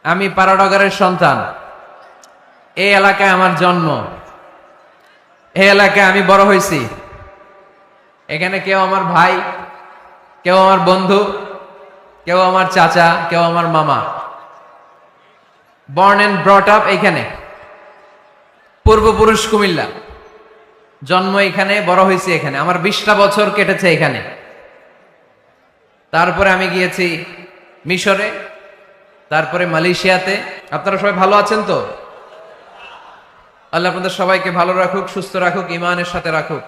আমি পাড়াডগারের সন্তান। এই এলাকায় আমার জন্ম, এই এলাকায় আমি বড় হয়েছি। এখানে কেউ আমার ভাই, কেউ আমার বন্ধু, কেউ আমার চাচা, কেউ আমার মামা। বর্ন এন্ড ব্রট আপ এখানে। পূর্বপুরুষ কুমিল্লা, জন্ম এখানে, বড় হয়েছি এখানে। আমার 20টা বছর কেটেছে এখানে। তারপরে আমি গিয়েছি মিশরে, তারপরে মালয়েশিয়াতে। আপনারা সবাই ভালো আছেন তো? আল্লাহ আপনাদের সবাইকে ভালো রাখুক, সুস্থ রাখুক, ইমানের সাথে রাখুক।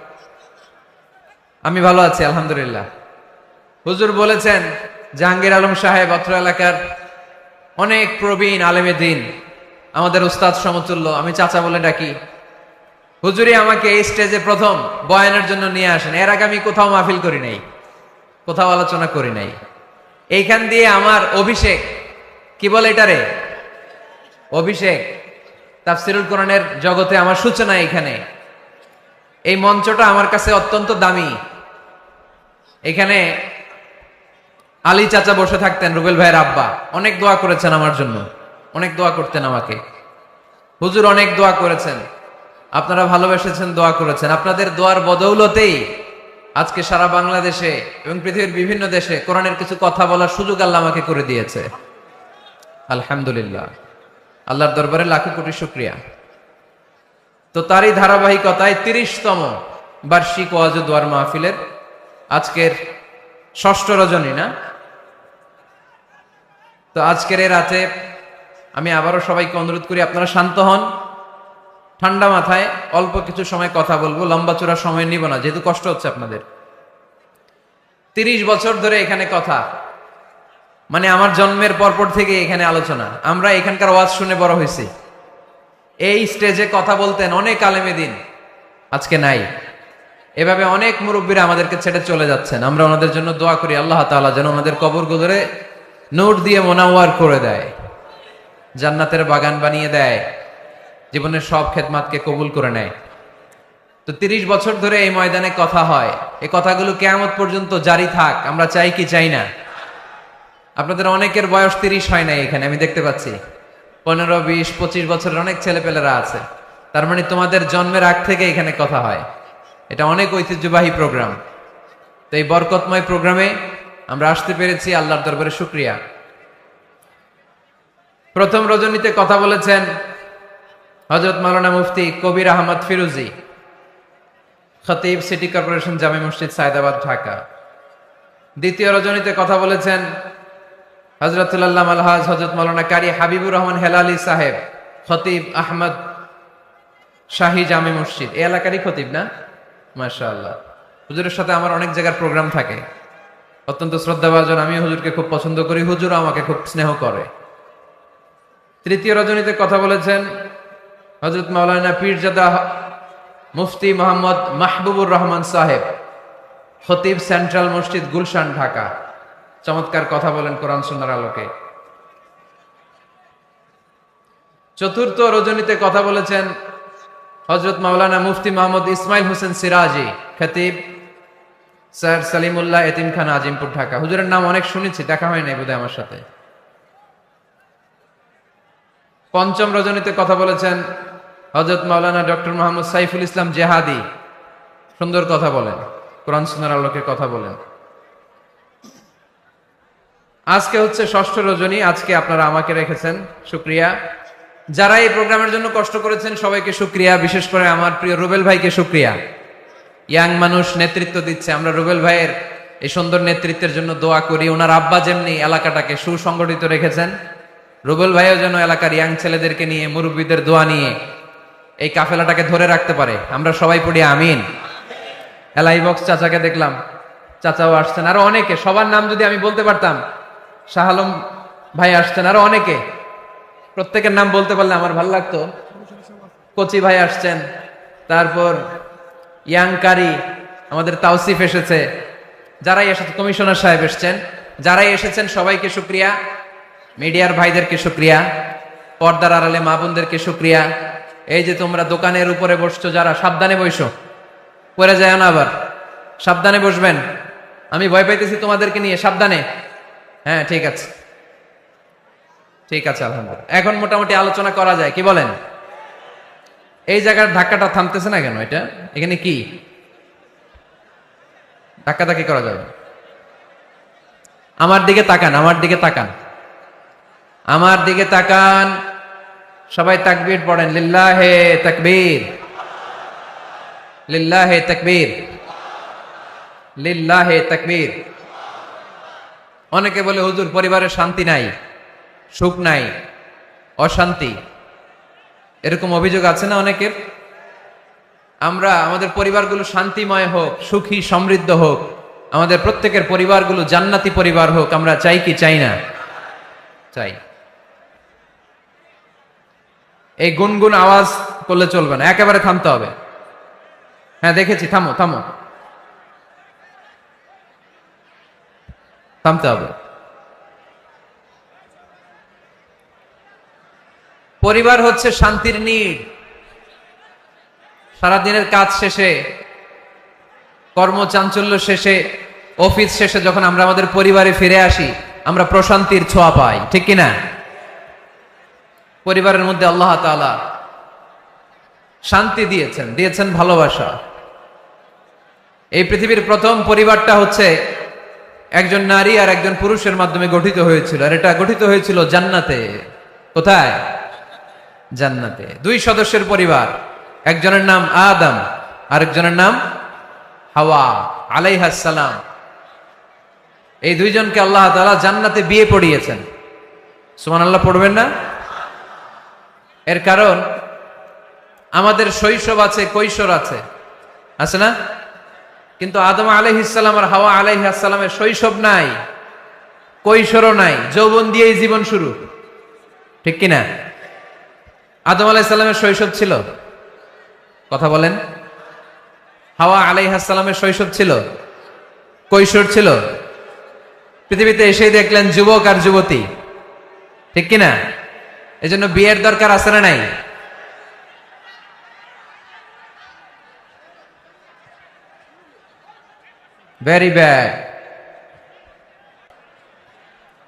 আমি ভালো আছি আলহামদুলিল্লাহ। হুজুর বলেছেন, জাহাঙ্গীর আলম সাহেব অত্র এলাকার অনেক প্রবীণ আলেমে দিন, আমাদের উস্তাদ সমতুল্য, আমি চাচা বলে ডাকি। হুজুরই আমাকে এই স্টেজে প্রথম বয়ানের জন্য নিয়ে আসেন। এর আগে আমি কোথাও মাহফিল করি নাই, কোথাও আলোচনা করি নাই। এইখান দিয়ে আমার অভিষেক, কি বলে এটারে, অভিষেক। তাফসিরুল কোরআনের জগতে আমার সূচনা এখানে। এই মঞ্চটা আমার কাছে অত্যন্ত দামি। এখানে আলী চাচা বসে থাকতেন, রুবেল ভাইয়ের আব্বা, অনেক দোয়া করেছেন আমার জন্য, অনেক দোয়া করতেন আমাকে। হুজুর অনেক দোয়া করেছেন, আপনারা ভালোবেসেছেন, দোয়া করেছেন। আপনাদের দোয়ার বদৌলতেই আজকে সারা বাংলাদেশে এবং পৃথিবীর বিভিন্ন দেশে কোরআনের কিছু কথা বলার সুযোগ আল্লাহ আমাকে করে দিয়েছে। আলহামদুলিল্লাহ, আল্লাহর দরবারে লাখো কোটি শুকরিয়া। তো তারই ধারাবাহিকতায় 30তম বার্ষিক ওয়াজ ও দোয়ার মাহফিলের আজকের ষষ্ঠ রজনী না? তো আজকের এই রাতে আমি আবারও সবাইকে অনুরোধ করি, আপনারা শান্ত হন, ঠান্ডা মাথায় অল্প কিছু সময় কথা বলবো, লম্বা চূড়া সময় নিব না, যেহেতু কষ্ট হচ্ছে আপনাদের। 30 বছর ধরে এখানে কথা, মানে আমার জন্মের পরপর থেকে এখানে আলোচনা। আমরা এখানকার ওয়াজ শুনে বড় হয়েছি। এই স্টেজে কথা বলতেন অনেক আলেমে দিন, আজকে নাই। এভাবে অনেক মুরব্বীরা আমাদেরকে ছেড়ে চলে যাচ্ছেন। আমরা ওনাদের জন্য দোয়া করি, আল্লাহ তাআলা যেন ওনাদের কবরগুলোরে নূর দিয়ে মোনাওয়ার করে দেয়, জান্নাতের বাগান বানিয়ে দেয়, জীবনের সব খেদমাতকে কবুল করে নেয়। তো 30 বছর ধরে এই ময়দানে কথা হয়। এই কথাগুলো কিয়ামত পর্যন্ত জারি থাক, আমরা চাই কি চাই না? আপনাদের অনেকের বয়স 30 হয় না এখানে, আমি দেখতে পাচ্ছি। 15, 20, 25 বছরের অনেক ছেলেপেলেরা আছে। তার মানে তোমাদের জন্মের আগ থেকে এখানে কথা হয়। এটা অনেক ঐতিহ্যবাহী প্রোগ্রাম। তো এই বরকতময় প্রোগ্রামে আমরা আসতে পেরেছি, আল্লাহর দরবারে শুকরিয়া। প্রথম রজনীতে কথা বলেছেন হযরত মাওলানা মুফতি কবির আহমদ ফিরোজী, খতিব, সিটি কর্পোরেশন, জামে মসজিদ, সায়দাবাদ, ঢাকা। দ্বিতীয় রজনীতে কথা বলেছেন হযরতুল আল্লামা আলহাজ হযরত মাওলানা কারি হাবিবুর রহমান হেলালি সাহেব, খতিব আহমদ শাহী জামে মসজিদ। এই এলাকারই খতিব না? মাশাআল্লাহ। হুজুরের সাথে আমার অনেক জায়গার প্রোগ্রাম থাকে, অত্যন্ত শ্রদ্ধাভাজন। আমি হুজুরকে খুব পছন্দ করি, হুজুর আমাকে খুব স্নেহ করে। তৃতীয় রজনীতে কথা বলেছেন হযরত মাওলানা পীরজাদা মুফতি মোহাম্মদ মাহবুবুর রহমান সাহেব, খতিব, সেন্ট্রাল মসজিদ, গুলশান, ঢাকা। চমৎকার কথা বলেন কোরআন সুন্নাহর আলোকে। চতুর্থ রজনীতে কথা বলেছেন হযরত মাওলানা মুফতি মোহাম্মদ ইসমাইল হোসেন সিরাজি, খতিব, স্যার সালিমুল্লাহ এতিমখানা, আজিমপুর, ঢাকা। হুজুরের নাম অনেক শুনেছি, দেখা হয় নাই বোধহয় আমার সাথে। পঞ্চম রজনীতে কথা বলেছেন হযরত মাওলানা ডক্টর মোহাম্মদ সাইফুল ইসলাম জেহাদি। সুন্দর কথা বলেন, কোরআন সুন্নাহর আলোকে কথা বলেন। আজকে হচ্ছে ষষ্ঠ রজনী, আজকে আপনারা আমাকে রেখেছেন, শুকরিয়া। যারা এই প্রোগ্রামের জন্য কষ্ট করেছেন সবাইকে শুকরিয়া, বিশেষ করে আমার প্রিয় রুবেল ভাইকে শুকরিয়া। ইয়াং মানুষ নেতৃত্ব দিচ্ছে, আমরা রুবেল ভাইয়ের এই সুন্দর নেতৃত্বের জন্য দোয়া করি। ওনার আব্বা যেমনি এলাকাটাকে সুসংগঠিত রেখেছেন, রুবেল ভাইও যেন এলাকার ইয়াং ছেলেদেরকে নিয়ে, মুরব্বীদের দোয়া নিয়ে এই কাফেলাটাকে ধরে রাখতে পারে। আমরা সবাই পড়ি আমিন। এলাই বক্স চাচাকে দেখলাম, চাচাও আসছেন, আরো অনেকে। সবার নাম যদি আমি বলতে পারতাম, শাহ আলম ভাই আসছেন, আরো অনেকে। প্রত্যেকের নাম বলতে পারলে আমার ভালো লাগতো। কচি ভাই আসছেন, তারপর ইয়াংকারি, আমাদের তাওসিফ এসেছে, যারাই এসেছে, কমিশনার সাহেব এসেছেন, যারাই এসেছেন সবাইকে শুকরিয়া। মিডিয়ার ভাইদেরকে শুকরিয়া, পর্দার আড়ালে মা বোনদেরকে শুকরিয়া। এই যে তোমরা দোকানের উপরে বসছো, যারা, সাবধানে বসো, পড়ে যায় না আবার। সাবধানে বসবেন, আমি ভয় পাইতেছি তোমাদেরকে নিয়ে, সাবধানে। হ্যাঁ, ঠিক আছে, ঠিক আছে, আলহামদুলিল্লাহ। এখন মোটামুটি আলোচনা করা যায়, কি বলেন? এই জায়গার ধাক্কাটা থামতেছে না কেন? এটা এখানে কি ধাক্কাধাক্কি করা যাবে? আমার দিকে তাকান, আমার দিকে তাকান, আমার দিকে তাকান। সবাই তাকবীর পড়েন, লিল্লাহে তাকবীর, লিল্লাহে তাকবীর, লিল্লাহে তাকবীর। অনেকে বলে হুজুর পরিবারে শান্তি নাই, সুখ নাই, অশান্তি, এরকম অভিযোগ আছে না অনেকের? আমরা আমাদের পরিবারগুলো শান্তিময় হোক, সুখী সমৃদ্ধ হোক, আমাদের প্রত্যেকের পরিবারগুলো জান্নাতি পরিবার হোক, আমরা চাই কি চাই না? চাই। এই গুনগুন আওয়াজ করলে চলবে না, একেবারে থামতে হবে। হ্যাঁ দেখেছি, থামো থামো, থামতে হবে। পরিবার হচ্ছে শান্তির নীড়। সারাদিনের কাজ শেষে, কর্মচাঞ্চল্য শেষে, অফিস শেষে যখন আমরা আমাদের পরিবারে ফিরে আসি, আমরা প্রশান্তির ছোঁয়া পাই, ঠিক কিনা? পরিবারের মধ্যে আল্লাহ তাআলা শান্তি দিয়েছেন, দিয়েছেন ভালোবাসা। এই পৃথিবীর প্রথম পরিবারটা হচ্ছে একজন নারী আর একজন পুরুষের মাধ্যমে গঠিত হয়েছিল, আর এটা গঠিত হয়েছিল জান্নাতে। কোথায়? জান্নাতে। দুই সদস্যের পরিবার, একজনের নাম আদম, আরেকজনের নাম হাওয়া আলাইহাস সালাম। এই দুইজনকে আল্লাহ তাআলা জান্নাতে বিয়ে পড়িয়েছেন। সুবহানাল্লাহ পড়বেন না? এর কারণ আমাদের শৈশব আছে, কৈশোর আছে, আছে না? কিন্তু আদম আলাইহিস সালাম আর হাওয়া আলাইহাস সালামের শৈশব নাই, কৈশোরও নাই, যৌবন দিয়েই জীবন শুরু, ঠিক কিনা? আদম আলাইহিস সালামের শৈশব ছিল, কথা বলেন। হাওয়া আলাইহাস সালামের শৈশব ছিল, কৈশোর ছিল। পৃথিবীতে এসেই দেখলেন যুবক আর যুবতী, ঠিক কিনা? এজন্য বিয়ের দরকার আছে না নাই? Very bad.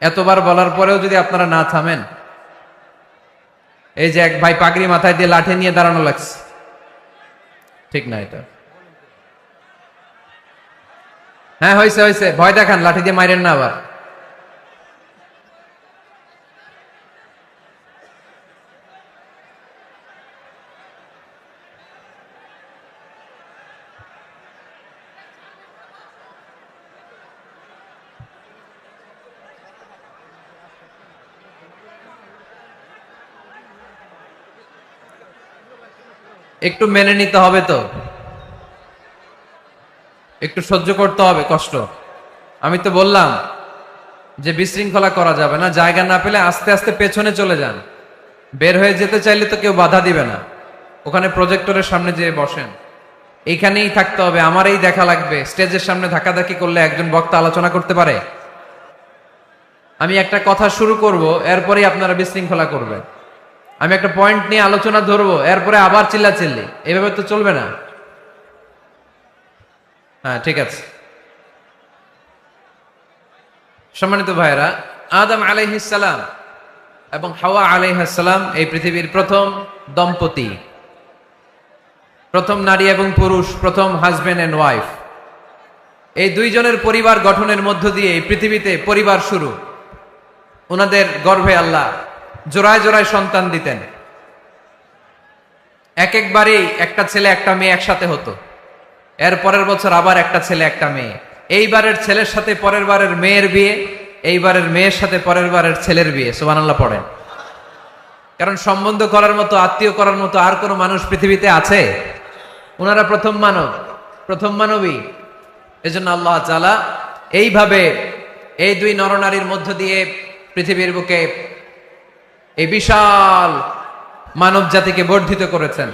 এতবার বলার পরেও যদি আপনারা না থামেন, এই যে এক ভাই পাগড়ি মাথায় দিয়ে লাঠি নিয়ে দাঁড়ানো লাগছে, ঠিক না এটা? হ্যাঁ হয়েছে হয়েছে, ভয় দেখান, লাঠি দিয়ে মাইরেন না আবার। একটু মেনে নিতে হবে তো, একটু সহ্য করতে হবে কষ্ট। আমি তো বললাম যে বিশৃঙ্খলা করা যাবে না, জায়গা না পেলে আস্তে আস্তে পেছনে চলে যান। বের হয়ে যেতে চাইলে তো কেউ বাধা দিবে না, ওখানে প্রজেক্টরের সামনে যেয়ে বসেন। এইখানেই থাকতে হবে, আমারই দেখা লাগবে। স্টেজের সামনে ধাক্কাধাক্কি করলে একজন বক্তা আলোচনা করতে পারে? আমি একটা কথা শুরু করব, এরপরেই আপনারা বিশৃঙ্খলা করবেন। আমি একটা পয়েন্ট নিয়ে আলোচনা ধরবো, এরপরে আবার চিল্লাচিল্লি, এভাবে তো চলবে না। হ্যাঁ ঠিক আছে। সম্মানিত ভাইরা, আদম আলাইহিস সালাম এবং হাওয়া আলাইহিস সালাম এই পৃথিবীর প্রথম দম্পতি, প্রথম নারী এবং পুরুষ, প্রথম হাজবেন্ড এন্ড ওয়াইফ। এই দুইজনের পরিবার গঠনের মধ্য দিয়ে এই পৃথিবীতে পরিবার শুরু। ওনাদের গর্ভে আল্লাহ জোড়ায় জোড়ায় সন্তান দিতেন। এক একবারেই একটা ছেলে একটা মেয়ে একসাথে হতো। এর পরের বছর আবার একটা ছেলে একটা মেয়ে। এইবারের ছেলের সাথে পরের বারের মেয়ের বিয়ে, এইবারের মেয়ের সাথে পরের বারের ছেলের বিয়ে। সুবহানাল্লাহ পড়েন। কারণ সম্বন্ধ করার মতো, আত্মীয় করার মতো আর কোনো মানুষ পৃথিবীতে আছে? ওনারা প্রথম মানব, প্রথম মানবী। এজন্য আল্লাহ তাআলা এইভাবে এই দুই নরনারীর মধ্য দিয়ে পৃথিবীর বুকে এই বিশাল মানব জাতিকে বর্ধিত করেছেন।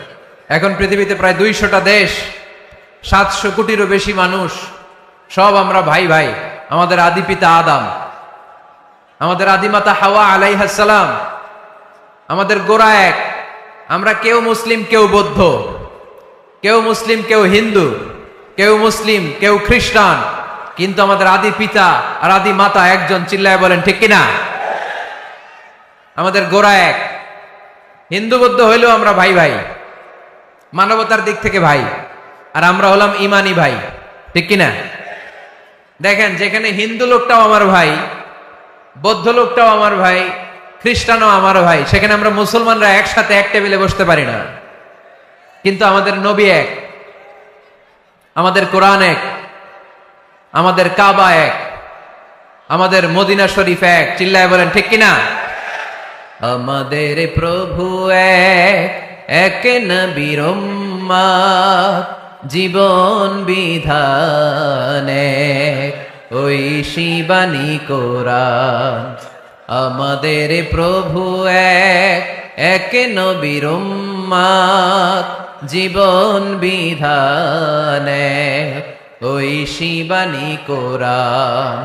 এখন পৃথিবীতে প্রায় 200টা দেশ, 700 কোটিরও বেশি মানুষ, সব আমরা ভাই ভাই। আমাদের আদি পিতা আদম, আমাদের আদিমাতা হাওয়া আলাইহাস সালাম, আমাদের গোড়া এক। আমরা কেউ মুসলিম, কেউ বৌদ্ধ, কেউ মুসলিম, কেউ হিন্দু, কেউ মুসলিম, কেউ খ্রিস্টান, কিন্তু আমাদের আদি পিতা আর আদি মাতা একজন। চিল্লায় বলেন ঠিক কিনা? আমাদের গোড়া এক। হিন্দু বৌদ্ধ হইলেও আমরা ভাই ভাই, মানবতার দিক থেকে ভাই, আর আমরা হলাম ইমানি ভাই, ঠিক কিনা? দেখেন, যেখানে হিন্দু লোকটাও আমার ভাই, বৌদ্ধ লোকটাও আমার ভাই, খ্রিস্টানও আমার ভাই, সেখানে আমরা মুসলমানরা একসাথে এক টেবিলে বসতে পারি না। কিন্তু আমাদের নবী এক, আমাদের কোরআন এক, আমাদের কাবা এক, আমাদের মদিনা শরীফ এক। চিল্লায় বলেন ঠিক কিনা? আমাদের প্রভু এক, এক নবীর উম্মত, জীবন বিধান এক, ওই শিবানী কোরআন। আমাদের প্রভু এক, এক নবীর উম্মত, জীবন বিধান এক, ওই শিবানী কোরআন।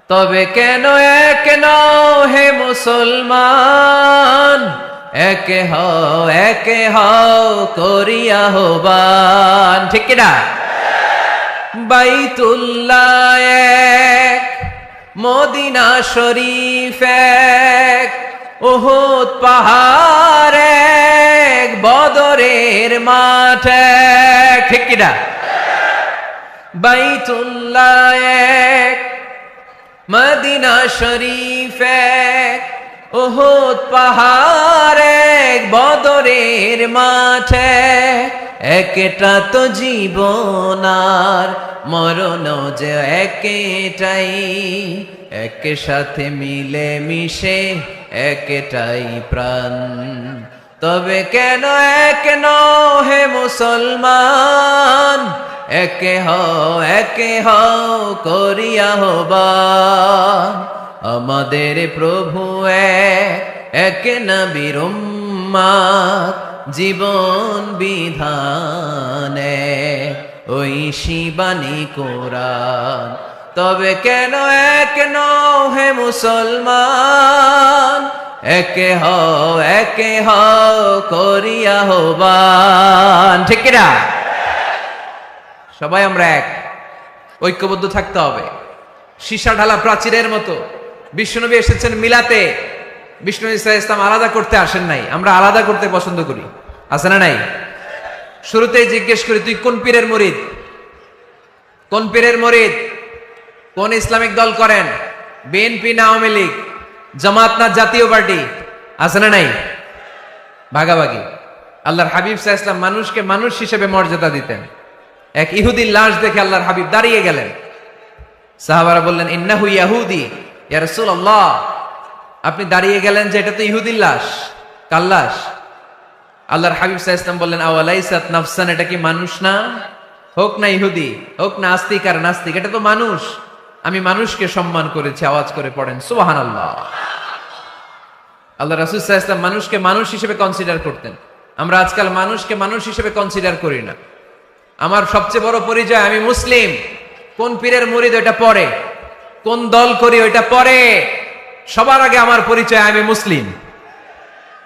তবে কেন এক নও হে মুসলমান, একে হও করিয়া আহ্বান, ঠিক কিনা? বাইতুল্লাহ এক, মদিনা শরীফ এক, উহুদ পাহাড় এক, বদরের মাঠ এক, ঠিক কিনা? বাইতুল্লাহ এক, মদিনা শরীফ এক, উহুদ পাহাড় এক, বদরের মাঠ এক। একটা তো জীবন আর মরণ যে একটাই, এক সাথে মিলে মিশে একটাই প্রাণ। তবে কেন এক নও হে মুসলমান, একে হও করিয়া আহ্বান। আমাদের প্রভু এক, এক নবীর উম্মত, জীবন বিধান এক, ওই শিবানী কোরআন। তবে কেন এক নও হে মুসলমান, একে হও করিয়া আহ্বান, ঠিক কিনা? সবাই আমরা এক, ঐক্যবদ্ধ থাকতে হবে। সীসা ঢালা প্রাচীরের মতো বিশ্বনবী এসেছেন মিলাতে, বিষ্ণু ইসলাম আলাদা করতে আসেন নাই। আমরা আলাদা করতে পছন্দ করি, আছে না নাই? শুরুতেই জিজ্ঞেস করি, তুই কোন পীরের মুরিদ? কোন পীরের মুরিদ? কোন ইসলামিক দল করেন? বিএনপি না আওয়ামী লীগ, জামাত না জাতীয় পার্টি? আছে না নাই? ভাগাভাগি। আল্লাহর হাবিব সাল্লাল্লাহু আলাইহি ওয়াসাল্লাম মানুষকে মানুষ হিসেবে মর্যাদা দিতেন। এক ইহুদির লাশ দেখে আল্লাহর হাবিব দাঁড়িয়ে গেলেন। সাহাবারা বললেন, ইন্নাহু ইয়াহুদি ইয়া রাসূলুল্লাহ। আপনি দাঁড়িয়ে গেলেন যে এটা তো ইহুদির লাশ, কার লাশ? আল্লাহর হাবিব সাল্লাল্লাহু আলাইহি ওয়াসাল্লাম বললেন, আওয়ালাইসাত নাফসান, এটা কি মানুষ না? হোক না ইহুদি, হোক না আস্তিক আর নাস্তিক, এটা তো মানুষ। আমি মানুষকে সম্মান করেছি। আওয়াজ করে পড়েন সুবহানাল্লাহ। আল্লাহ রাসূল সাল্লাল্লাহু আলাইহি ওয়াসাল্লাম মানুষকে মানুষ হিসেবে কনসিডার করতেন। আমরা আজকাল মানুষকে মানুষ হিসেবে কনসিডার করি না। আমার সবচেয়ে বড় পরিচয় আমি মুসলিম। কোন পীরের মুরিদ ওইটা পরে, কোন দল করি ওইটা পরে। সবার আগে আমার পরিচয় আমি মুসলিম,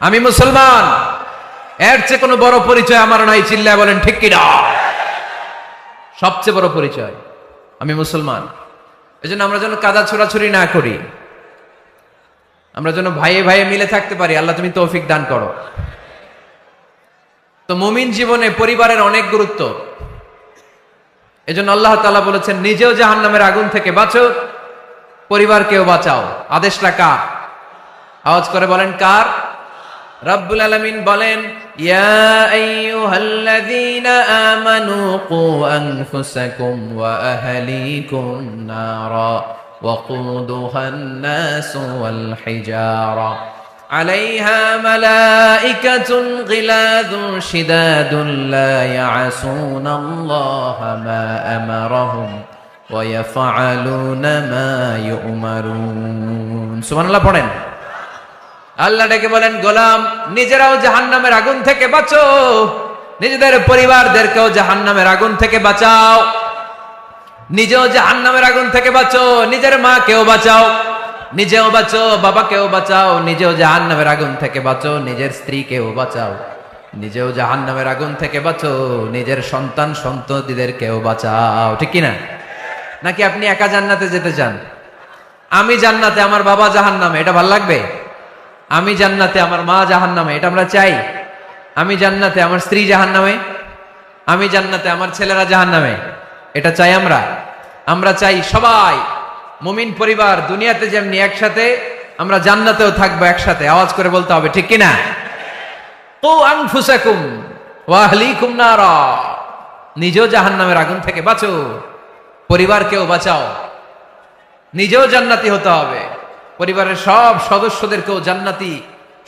আমি মুসলমান। এর চেয়ে কোনো বড় পরিচয় আমার নাই। চিল্লায় বলেন ঠিক কিনা? সবচেয়ে বড় পরিচয় আমি মুসলমান। এজন্য আমরা যেন কাদা ছোড়াছুরি না করি, আমরা যেন ভাইয়ে ভাইয়ে মিলে থাকতে পারি। আল্লাহ তুমি তৌফিক দান করো। তো মুমিন জীবনে পরিবারের অনেক গুরুত্ব। এজন্য আল্লাহ তাআলা বলেছেন, নিজেও জাহান্নামের আগুন থেকে বাঁচো, পরিবারকেও বাঁচাও। আদেশটা কার? আওয়াজ করে বলেন কার? রব্বুল আলামিন বলেন, ইয়া আইয়ুহাল্লাযীনা আমানু কু আনফুসাকুম ওয়া আহলিকুম নারা ওয়াকুদুহান নাসু ওয়াল হিজারা আলাইহা মালাইকাতুন গিলাযুন শিদাদুন লা ইয়াসুনাল্লাহা মা আমারাহুম ওয়া ইয়াফআলুনা মা ইউমারুন। সুবহানাল্লাহ পড়েন। আল্লাহ ডেকে বলেন, গোলাম নিজেরাও জাহান্নামের আগুন থেকে বাঁচো, নিজেদের পরিবারদেরকেও জাহান্নামের আগুন থেকে বাঁচাও। নিজেও জাহান্নামের আগুন থেকে বাঁচো, নিজের মাকেও বাঁচাও, নিজেও বাঁচো, বাবাকেও বাঁচাও। নিজেও জাহান্নামের আগুন থেকে বাঁচো, নিজের স্ত্রীকেও বাঁচাও। নিজেও জাহান্নামের আগুন থেকে বাঁচো, নিজের সন্তান সন্ততিদেরকেও বাঁচাও। ঠিক কিনা? নাকি আপনি একা জান্নাতে যেতে চান? আমি জান্নাতে, আমার বাবা জাহান্নামে, এটা ভালো লাগবে? আমি জান্নাতে, আমার মা জাহান্নামে, এটা আমরা চাই? আমি জান্নাতে, আমার স্ত্রী জাহান্নামে, আমি জান্নাতে, আমার ছেলেরা জাহান্নামে, এটা চাই আমরা? আমরা চাই সবাই মুমিন পরিবার দুনিয়াতে যেমনি একসাথে, আমরা জান্নাতেও থাকবো একসাথে। আওয়াজ করে বলতে হবে, ঠিক কিনা? ও আনফুসাকুম ওয়া আহলিকুম নারা, নিজেও জাহান্নামের আগুন থেকে বাঁচো, পরিবারকেও বাঁচাও। নিজেও জান্নাতি হতে হবে, পরিবারের সব সদস্যদেরকেও জান্নাতি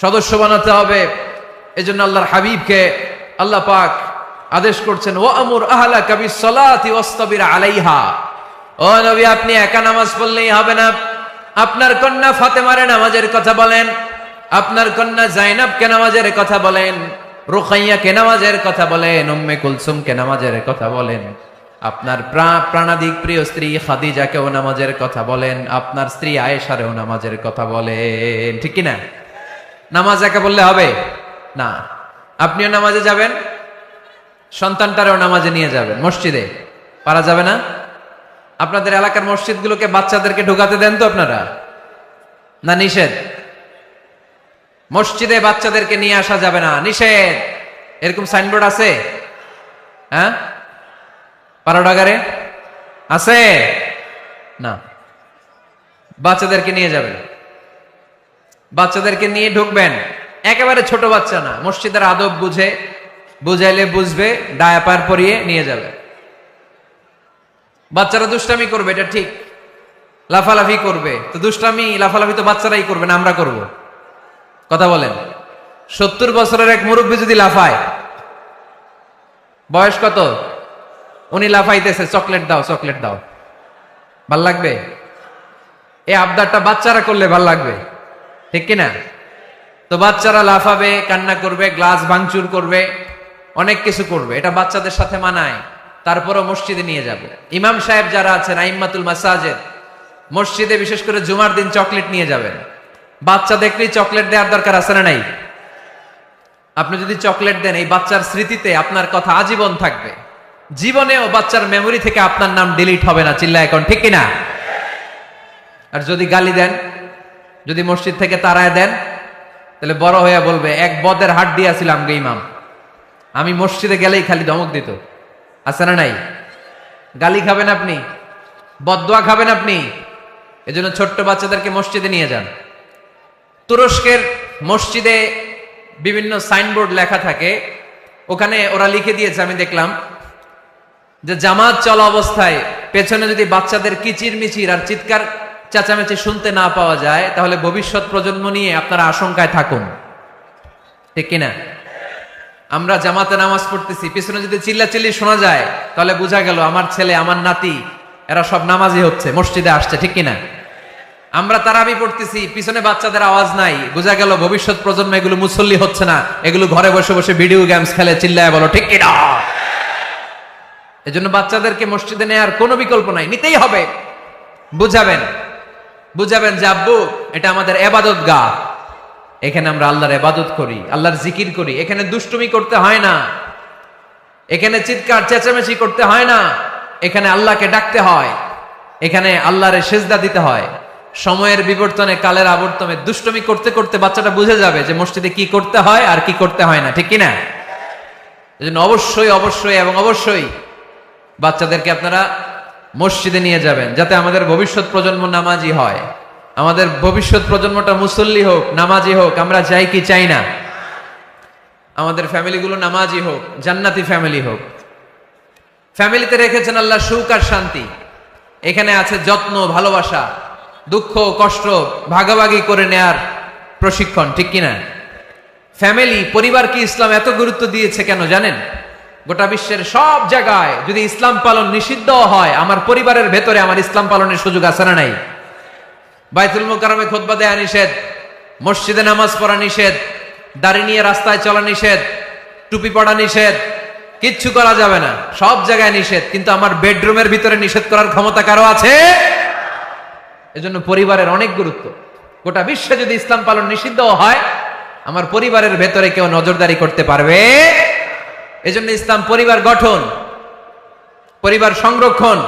সদস্য বানাতে হবে। এজন্য আল্লাহর হাবিবকে আল্লাহ পাক আদেশ করছেন, ওয়া আমুর আহলাকা বিসসালাতি ওয়াসতাবির আলাইহা। ও নবী, আপনি একা নামাজ পড়লেই হবে না, আপনার কন্যা ফাতেমার নামাজের কথা বলেন, আপনার কন্যা জাইনাবকে নামাজের কথা বলেন, রুকাইয়াকে নামাজের কথা বলেন, উম্মে কুলসুমকে নামাজের কথা বলেন, আপনার প্রাণাধিক প্রিয় স্ত্রী খাদিজাকেও নামাজের কথা বলেন, আপনার স্ত্রী আয়েশারেও নামাজের কথা বলেন, ঠিক কি না? নামাজ একা বললে হবে না, আপনিও নামাজে যাবেন, সন্তানটারেও নামাজে নিয়ে যাবেন। মসজিদে পারা যাবে না? আপনাদের এলাকার মসজিদগুলোকে বাচ্চাদেরকে ঢোকাতে দেন তো আপনারা, না নিষেধ? মসজিদে বাচ্চাদেরকে নিয়ে আসা যাবে না, নিষেধ, এরকম সাইনবোর্ড আছে? হ্যাঁ, পারোডাগারে আছে না? বাচ্চাদেরকে নিয়ে যাবেন, বাচ্চাদেরকে নিয়ে ঢুকবেন, একেবারে ছোট বাচ্চা না, মসজিদের আদব বুঝে, বুঝাইলে বুঝবে, ডায়াপার পরিয়ে নিয়ে যাবে। বাচ্চারা দুষ্টামি করবে, এটা ঠিক, লাফালাফি করবে, তো দুষ্টামি লাফালাফি তো বাচ্চারাই করবে না, আমরা করব? কথা বলেন। 70 বছরের এক মুরব্বী যদি লাফায়, বয়স কত, উনি লাফাইতেছে, চকলেট দাও চকলেট দাও, ভাল লাগবে? এই আবদারটা বাচ্চারা করলে ভাল লাগবে, ঠিক কিনা? তো বাচ্চারা লাফাবে, কান্না করবে, গ্লাস ভাঙচুর করবে, অনেক কিছু করবে, এটা বাচ্চাদের সাথে মানায়। তারপরও মসজিদে নিয়ে যাবে। ইমাম সাহেব যারা আছেন, আইম্মাতুল মাসাজিদ, মসজিদে বিশেষ করে জুমার দিন চকলেট নিয়ে যাবেন। বাচ্চা দেখলেই চকলেট দেওয়ার দরকার আছে না নাই? আপনি যদি চকলেট দেন, এই বাচ্চার স্মৃতিতে আপনার কথা আজীবন থাকবে, জীবনেও বাচ্চার মেমোরি থেকে আপনার নাম ডিলিট হবে না। চিল্লা এখন, ঠিক কিনা? আর যদি গালি দেন, যদি মসজিদ থেকে তাড়ায় দেন, তাহলে বড় হয়ে বলবে, এক বদের হাড্ডি আছিলাম গে ইমাম, আমি মসজিদে গেলেই খালি ধমক দিত। আছে না নাই? গালি খাবেন আপনি, বদদোয়া খাবেন আপনি। এজন্য ছোট্ট বাচ্চাদেরকে মসজিদে নিয়ে যান। তুরস্কের মসজিদে বিভিন্ন সাইনবোর্ড লেখা থাকে, ওখানে ওরা লিখে দিয়েছে, আমি দেখলাম, যে জামাত চলা অবস্থায় পেছনে যদি বাচ্চাদের কিচির মিচির আর চিৎকার চেঁচামেচি শুনতে না পাওয়া যায়, তাহলে ভবিষ্যৎ প্রজন্ম নিয়ে আপনারা আশঙ্কায় থাকুন, ঠিক কিনা? আমরা জামাতে নামাজ পড়তেছি, পিছনে যদি চিল্লাচিল্লি শোনা যায়, তাহলে বোঝা গেল আমার ছেলে, আমার নাতি, এরা সব নামাজি হচ্ছে, মসজিদে আসছে, ঠিক কিনা? আমরা তারাবি পড়তেছি, পিছনে বাচ্চাদের আওয়াজ নাই, বোঝা গেল ভবিষ্যৎ প্রজন্ম এগুলো মুসল্লি হচ্ছে না, এগুলো ঘরে বসে বসে ভিডিও গেমস খেলে, চিল্লায় বলো, ঠিক কিনা? এজন্য বাচ্চাদেরকে মসজিদে নেওয়ার কোনো বিকল্প নাই, নিতেই হবে। বুঝাবেন, বুঝাবেন যে আব্বু, এটা আমাদের ইবাদত গাহ, এখানে আমরা আল্লাহর ইবাদত করি, আল্লাহর জিকির করি, এখানে দুষ্টুমি করতে হয় না, এখানে চিৎকার চেঁচামেচি করতে হয় না, এখানে আল্লাহকে ডাকতে হয়, এখানে আল্লাহরে সেজদা দিতে হয়। সময়ের বিবর্তনে, কালের আবর্তনে দুষ্টুমি করতে করতে বাচ্চাটা বুঝে যাবে যে মসজিদে কি করতে হয় আর কি করতে হয় না, ঠিক কিনা? এজন্য অবশ্যই অবশ্যই এবং অবশ্যই বাচ্চাদেরকে আপনারা মসজিদে নিয়ে যাবেন, যাতে আমাদের ভবিষ্যৎ প্রজন্ম নামাজি হয়, আমাদের ভবিষ্যৎ প্রজন্মটা মুসল্লি হোক, নামাজি হোক। আমরা চাই কি চাই না? আমাদের ফ্যামিলিগুলো নামাজি হোক, জান্নাতি ফ্যামিলি হোক। ফ্যামিলিতে রেখেছেন আল্লাহ সুখ আর শান্তি, এখানে আছে যত্ন, ভালোবাসা, দুঃখ কষ্ট ভাগাভাগি করে নেয়ার প্রশিক্ষণ, ঠিক কিনা? ফ্যামিলি, পরিবারকে ইসলাম এত গুরুত্ব দিয়েছে কেন জানেন? গোটা বিশ্বের সব জায়গায় যদি ইসলাম পালন নিষিদ্ধ হয়, আমার পরিবারের ভেতরে আমার ইসলাম পালনের সুযোগ আছে না নাই? বাইতুল মুকাররমে খুতবা দেয়া নিষেধ, মসজিদে নামাজ পড়া নিষেধ, দাড়ি নিয়ে রাস্তায় চলা নিষেধ, টুপি পড়া নিষেধ, কিচ্ছু করা যাবে না, সব জায়গায় নিষেধ। কিন্তু আমার বেডরুমের ভিতরে নিষেধ করার ক্ষমতা কারো আছে? এজন্য পরিবারের অনেক গুরুত্ব। গোটা বিশ্বে যদি ইসলাম পালন নিষিদ্ধ হয়, আমার পরিবারের ভেতরে কেউ নজরদারি করতে পারবে? এজন্য ইসলাম পরিবার গঠন, পরিবার সংরক্ষণ,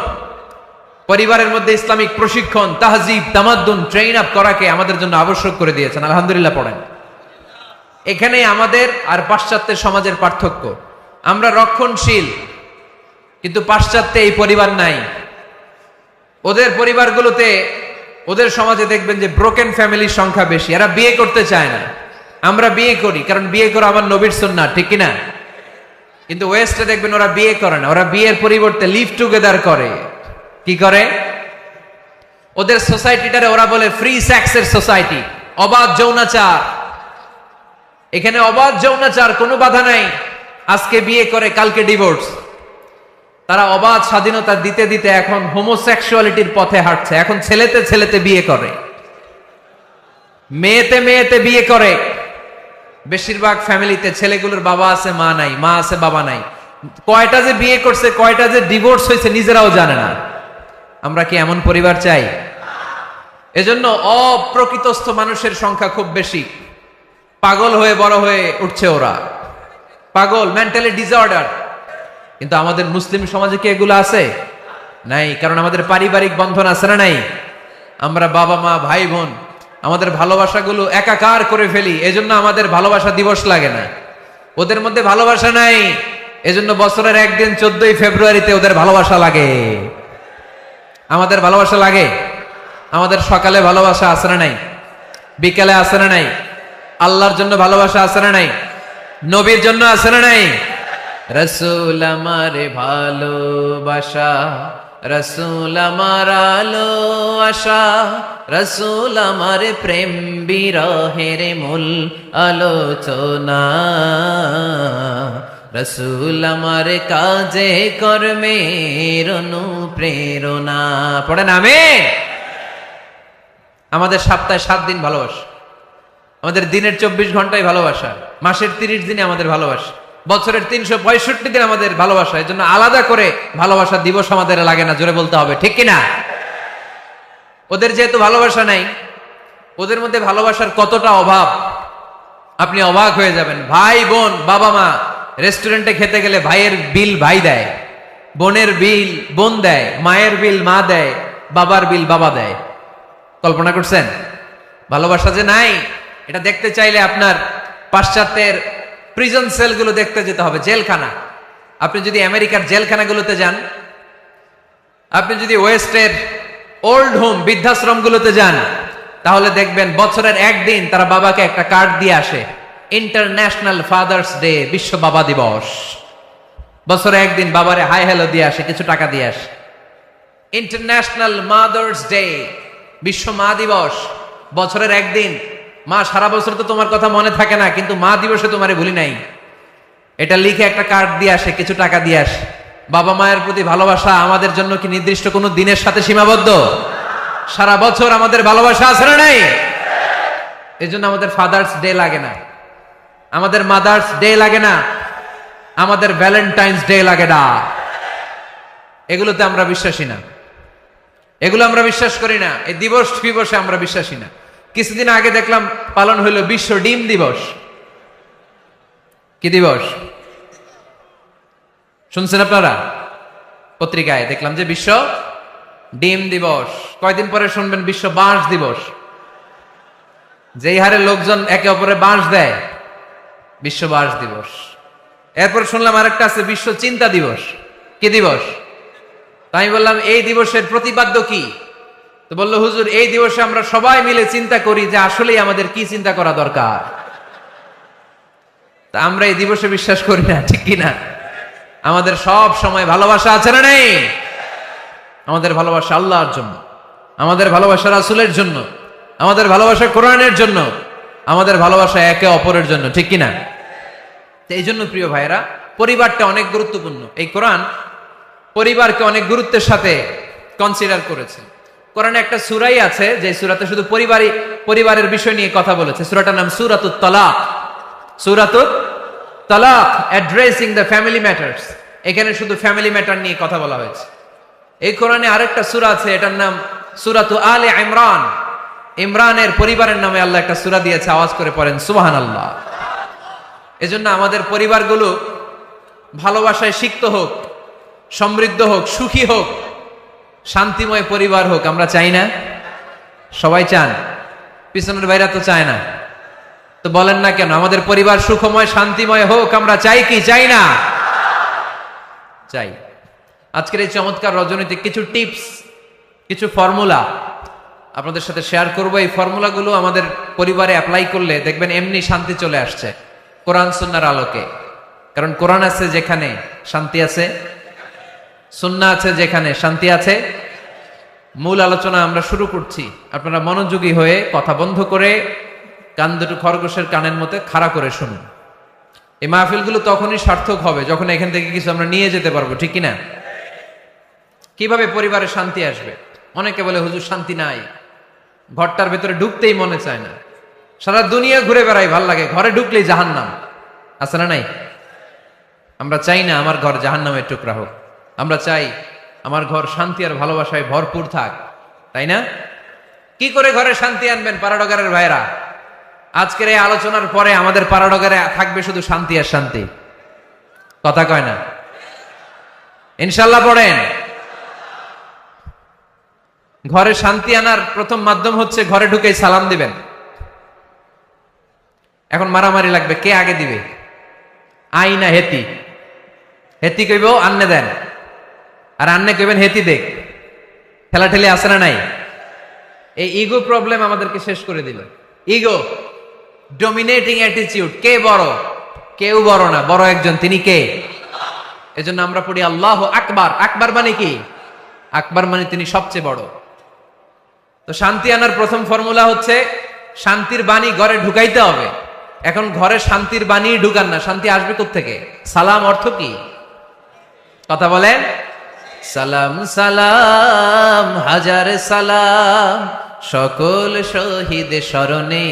পরিবারের মধ্যে ইসলামিক প্রশিক্ষণ, তাহজিব, তামাদ্দুন ট্রেইন আপ করাকে আমাদের জন্য আবশ্যক করে দিয়েছেন। আলহামদুলিল্লাহ পড়েন। এখানে আমাদের আর পাশ্চাত্যের সমাজের পার্থক্য। আমরা রক্ষণশীল, কিন্তু পাশ্চাত্যে এই পরিবার নাই। ওদের পরিবারগুলোতে, ওদের সমাজে দেখবেন যে ব্রোকেন ফ্যামিলির সংখ্যা বেশি। এরা বিয়ে করতে চায় না। আমরা বিয়ে করি, কারণ বিয়ে করা আমার নবীর সুন্নাহ, ঠিক কিনা? কিন্তু ওয়েস্টে দেখবেন ওরা বিয়ে করে না, ওরা বিয়ের পরিবর্তে লিভ টুগেদার করে। কি করে? ওদের সোসাইটিটারে ওরা বলে ফ্রি সেক্সের সোসাইটি, অবাধ যৌনাচার। এখানে অবাধ যৌনাচার, কোনো বাধা নাই। আজকে বিয়ে করে, কালকে ডিভোর্স। তারা অবাধ স্বাধীনতা দিতে দিতে এখন হোমোসেক্সুয়ালিটির পথে হাঁটছে। এখন ছেলেতে ছেলেতে বিয়ে করে, মেয়েতে মেয়েতে বিয়ে করে। বেশিরভাগ ফ্যামিলিতে ছেলেগুলোর বাবা আছে, মা নাই, মা আছে, বাবা নাই। কয়টা যে বিয়ে করছে, কয়টা যে ডিভোর্স হয়েছে নিজেরাও জানে না। আমরা কি এমন পরিবার চাই? এজন্য অপ্রকৃতস্থ মানুষের সংখ্যা খুব বেশি। পাগল হয়ে বড় হয়ে উঠছে ওরা, পাগল, মেন্টালি ডিসঅর্ডার। কিন্তু আমাদের মুসলিম সমাজে কি এগুলো আছে? নাই। কারণ আমাদের পারিবারিক বন্ধন আছে না নাই? আমরা বাবা মা ভাই বোন আমাদের ভালোবাসাগুলো একাকার করে ফেলি। এজন্য আমাদের ভালোবাসা দিবস লাগে না। ওদের মধ্যে ভালোবাসা নাই, এজন্য বছরের একদিন 14ই ফেব্রুয়ারিতে ওদের ভালোবাসা লাগে। আমাদের ভালোবাসা লাগে। আমাদের সকালে ভালোবাসা আছে না নাই? বিকালে আছে না নাই? আল্লাহর জন্য ভালোবাসা আছে না নাই? নবীর জন্য আছে না নাই? রাসূল আমারে ভালোবাসা, রাসূল আমার আলো আশা, রাসূল আমার প্রেম বিরহের মূল আলোচনা, রাসূল আমার কাজে কর্মের অনুপ্রেরণা। পড়েন আমিন। আমাদের সপ্তাহে 7 দিন ভালোবাসা, আমাদের দিনের 24 ঘন্টায় ভালোবাসা, মাসের 30 দিনে আমাদের ভালোবাসা, বছরের 365 দিন আমাদের ভালোবাসা। এই জন্য আলাদা করে ভালোবাসা দিবস আমাদের লাগে না। জোরে বলতে হবে, ঠিক কিনা? ওদের যেহেতু ভালোবাসা নাই, ওদের মধ্যে ভালোবাসার কতটা অভাব আপনি অবাক হয়ে যাবেন। ভাই বোন, বাবা মা রেস্টুরেন্টে খেতে গেলে ভাইয়ের বিল ভাই দেয়, বোনের বিল বোন দেয়, মায়ের বিল মা দেয়, বাবার বিল বাবা দেয়। কল্পনা করছেন? ভালোবাসা যে নাই, এটা দেখতে চাইলে আপনার পাশ্চাত্যের প্রিজন সেলগুলো দেখতে যেতে হবে, জেলখানা। আপনি যদি আমেরিকার জেলখানাগুলোতে যান, আপনি যদি ওয়েস্টের ওল্ড হোম বৃদ্ধাশ্রমগুলোতে যান, তাহলে দেখবেন বছরের একদিন তারা বাবাকে একটা কার্ড দিয়ে আসে, ইন্টারন্যাশনাল ফাদার্স ডে, বিশ্ব বাবা দিবস। বছরে একদিন বাবারে হাই হ্যালো দিয়ে আসে, কিছু টাকা দিয়ে আসে। ইন্টারন্যাশনাল মাদার্স ডে, বিশ্ব মা দিবস। বছরের একদিন। মা, সারা বছর তো তোমার কথা মনে থাকে না, কিন্তু মা দিবসে তোমারে ভুলি নাই, এটা লিখে একটা কার্ড দিয়ে আসে, কিছু টাকা দিয়ে আসে। বাবা মায়ের প্রতি ভালোবাসা আমাদের জন্য কি নির্দিষ্ট কোনো দিনের সাথে সীমাবদ্ধ? সারা বছর আমাদের ভালোবাসা আছে না নাই? এই জন্য আমাদের ফাদার্স ডে লাগে না, আমাদের মাদার্স ডে লাগে না, আমাদের ভ্যালেন্টাইন্স ডে লাগে না। এগুলোতে আমরা বিশ্বাসী না, এগুলো আমরা বিশ্বাস করি না। এই দিবস দিবসে আমরা বিশ্বাসী না। কিছুদিন আগে দেখলাম পালন হইল বিশ্ব ডিম দিবস। কি দিবস শুনছেন আপনারা? পত্রিকায় দেখলাম যে বিশ্ব ডিম দিবস। কয়দিন পরে শুনবেন বিশ্ব বাঁশ দিবস। যেই হারে লোকজন একে অপরে বাঁশ দেয়, বিশ্ব বাঁশ দিবস। এরপর শুনলাম আরেকটা আছে, বিশ্ব চিন্তা দিবস। কি দিবস? তাই আমি বললাম এই দিবসের প্রতিপাদ্য কি? তো বললো, হুজুর, এই দিবসে আমরা সবাই মিলে চিন্তা করি যে আসলেই আমাদের কি চিন্তা করা দরকার। তা আমরা এই দিবসে বিশ্বাস করি না, ঠিক কিনা? আমাদের সব সময় ভালোবাসা আছে না নেই? আমাদের ভালোবাসা আল্লাহর জন্য, আমাদের ভালোবাসা রাসূলের জন্য, আমাদের ভালোবাসা কোরআনের জন্য, আমাদের ভালোবাসা একে অপরের জন্য, ঠিক কিনা? এই জন্য প্রিয় ভাইরা, পরিবারটা অনেক গুরুত্বপূর্ণ। এই কোরআন পরিবারকে অনেক গুরুত্বের সাথে কনসিডার করেছে। কোরআনে একটা সূরাই আছে যে সূরাতে শুধু পরিবারের বিষয় নিয়ে কথা বলেছে। সূরাটার নাম সূরাতুত তালাক। সূরাতুত তালাক, অ্যাড্রেসিং দ্য ফ্যামিলি ম্যাটার্স। এখানে শুধু ফ্যামিলি ম্যাটার নিয়ে কথা বলা হয়েছে। এই কোরআনে আরেকটা সূরা আছে, এটার নাম সূরাতু আলে ইমরান। ইমরানের পরিবারের নামে আল্লাহ একটা সূরা দিয়েছে। আওয়াজ করে পড়েন সুবহানাল্লাহ। এজন্য আমাদের শান্তিময় পরিবার হোক, আমরা চাই না? সবাই চান? পিছনের ভাইরা তো চায় না। তো বলেন না কেন, আমাদের পরিবার সুখময় শান্তিময় হোক, আমরা চাই কি চাই না? চাই। আজকের এই চমৎকার রজনীতে কিছু টিপস, কিছু ফর্মুলা আপনাদের সাথে শেয়ার করব। এই ফর্মুলাগুলো আমাদের পরিবারে অ্যাপ্লাই করলে দেখবেন এমনি শান্তি চলে আসছে কোরআন সুন্নাহর আলোকে। কারণ কোরআন আছে যেখানে শান্তি আছে, সুন্নাহ আছে যেখানে শান্তি আছে। মূল আলোচনা আমরা শুরু করছি। আপনারা মনোযোগী হয়ে কথা বন্ধ করে কান দুটো খরগোশের কানের মতো খাড়া করে শুনুন। এই মাহফিলগুলো তখনই সার্থক হবে যখন এখান থেকে কিছু আমরা নিয়ে যেতে পারবো, ঠিক কিনা? কিভাবে পরিবারে শান্তি আসবে? অনেকে বলে হুজুর শান্তি নাই, ঘরটার ভেতরে ঢুকতেই মনে চায় না, সারা দুনিয়া ঘুরে বেড়াই, ভাল লাগে, ঘরে ঢুকলেই জাহান্নাম। আছে না নাই? আমরা চাই না আমার ঘর জাহান্নামের টুকরা হোক, আমরা চাই আমার ঘর শান্তি আর ভালোবাসায় ভরপুর থাক, তাই না? কি করে ঘরে শান্তি আনবেন পাড়াডগারের ভাইরা? আজকের এই আলোচনার পরে আমাদের পাড়াডগারে থাকবে শুধু শান্তি আর শান্তি। কথা কয় না? ইনশাল্লাহ পড়েন। ঘরে শান্তি আনার প্রথম মাধ্যম হচ্ছে ঘরে ঢুকেই সালাম দিবেন। এখন মারামারি লাগবে, কে আগে দিবে? আই না হেতি? হেতি কইব আন্নে দেন, আর আন্নে কইবেন হেতি দেখ। ঠেলাঠেলি আছে না নাই? এই ইগো প্রবলেম আমাদেরকে শেষ করে দিল। Ego, dominating attitude. কে বড়? কেউ বড় না, বড় একজন, তিনি কে? এজন্য আমরা পড়ি আল্লাহু আকবার। আকবার মানে কি? আকবার মানে তিনি সবচেয়ে বড়। তো শান্তি আনার প্রথম ফর্মুলা হচ্ছে শান্তির বাণী ঘরে ঢুকাইতে হবে। এখন ঘরে শান্তির বাণী ঢুকান না, শান্তি আসবে কোত্থেকে? সালাম অর্থ কি? কথা বলেন। সালাম সালাম হাজার সালাম সকল শহীদ স্মরণে,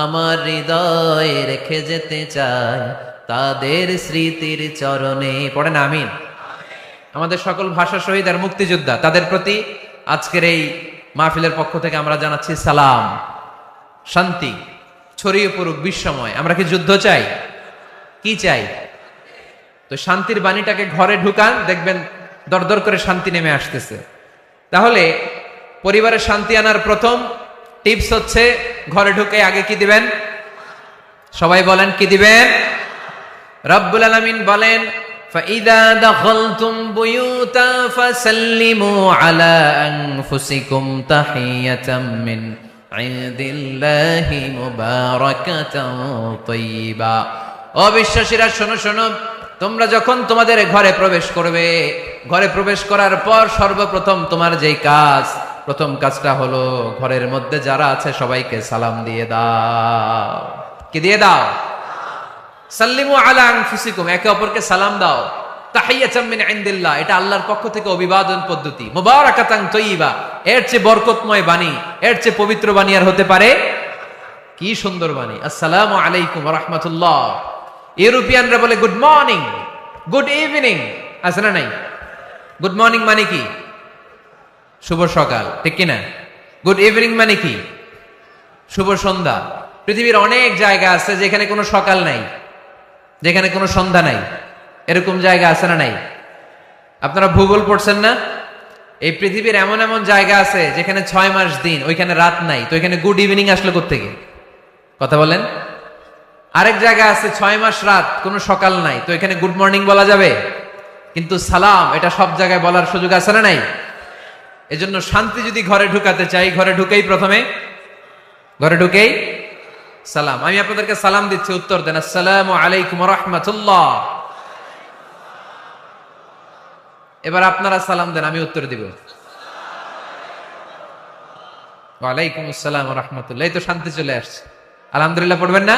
আমার হৃদয় রেখে যেতে চায় তাদের স্মৃতির চরণে। পড়েন আমিন। আমাদের সকল ভাষা শহীদ আর মুক্তিযোদ্ধা, তাদের প্রতি আজকের এই মাহফিলের পক্ষ থেকে আমরা জানাচ্ছি সালাম। শান্তি ছড়িয়ে পড়ুক বিশ্বময়। আমরা কি যুদ্ধ চাই? কি চাই? তো শান্তির বাণীটাকে ঘরে ঢুকান, দেখবেন দরদর করে শান্তি নেমে আসতেছে। তাহলে পরিবারে শান্তি আনার প্রথম টিপস হচ্ছে ঘরে ঢুকে আগে কি দিবেন? সবাই বলেন কি দিবেন? রব্বুল আলামিন বলেন فَإِذَا دَخَلْتُمْ بُيُوتًا فَسَلِّمُوا عَلَىٰ أَنفُسِكُمْ تَحِيَّةً مِّنْ عِندِ اللَّهِ مُبَارَكَةً طَيِّبَةً। ও বিশ্বাসীরা শোনো শোনো, তোমরা যখন তোমাদের ঘরে প্রবেশ করবে, ঘরে প্রবেশ করার পর সর্বপ্রথম তোমার যেই কাজ, প্রথম কাজটা হলো ঘরের মধ্যে যারা আছে সবাইকে সালাম দিয়ে দাও। কি দিয়ে দাও? সাল্লিমু আলা আনফুসিকুম, একে অপরকে সালাম দাও। তাহিয়াতাম মিন ইনদিল্লাহ, এটা আল্লাহর পক্ষ থেকে অভিবাদন পদ্ধতি। মুবারাকাতান তাইয়্যিবা, এর চেয়ে বরকতময় বাণী, এর চেয়ে পবিত্র বাণী আর হতে পারে? কি সুন্দর বাণী! আসসালামু আলাইকুম ওয়া রাহমাতুল্লাহ। ইউরোপিয়ানরা বলে গুড মর্নিং, গুড ইভিনিং, আছে না নাই? গুড মর্নিং মানে কি? শুভ সকাল, ঠিক কিনা? গুড ইভিনিং মানে কি? শুভ সন্ধ্যা। পৃথিবীর অনেক জায়গা আছে যেখানে কোনো সকাল নাই, যেখানে কোনো সন্ধ্যা নাই। এরকম জায়গা আছে না নাই? আপনারা ভূগোল পড়ছেন না? এই পৃথিবীর এমন এমন জায়গা আছে যেখানে 6 মাস দিন, ওইখানে রাত নাই, তো এখানে গুড ইভিনিং আসলো কোত্থেকে? কথা বলেন। আরেক জায়গা আছে 6 মাস রাত, কোনো সকাল নাই, তো এখানে গুড মর্নিং বলা যাবে? কিন্তু সালাম এটা সব জায়গায় বলার সুযোগ আছে না নাই? এজন্য শান্তি যদি ঘরে ঢুকাতে চাই, ঘরে ঢুকেই প্রথমে, ঘরে ঢুকেই সালাম। আমি আপনাদেরকে সালাম দিচ্ছি, উত্তর দেন। আসসালামু আলাইকুম ওয়া রাহমাতুল্লাহ। এবার আপনারা সালাম দেন, আমি উত্তর দিব। ওয়া আলাইকুম আসসালাম ওয়া রাহমাতুল্লাহ। এই তো শান্তি চলে আসছে। আলহামদুলিল্লাহ পড়বেন না?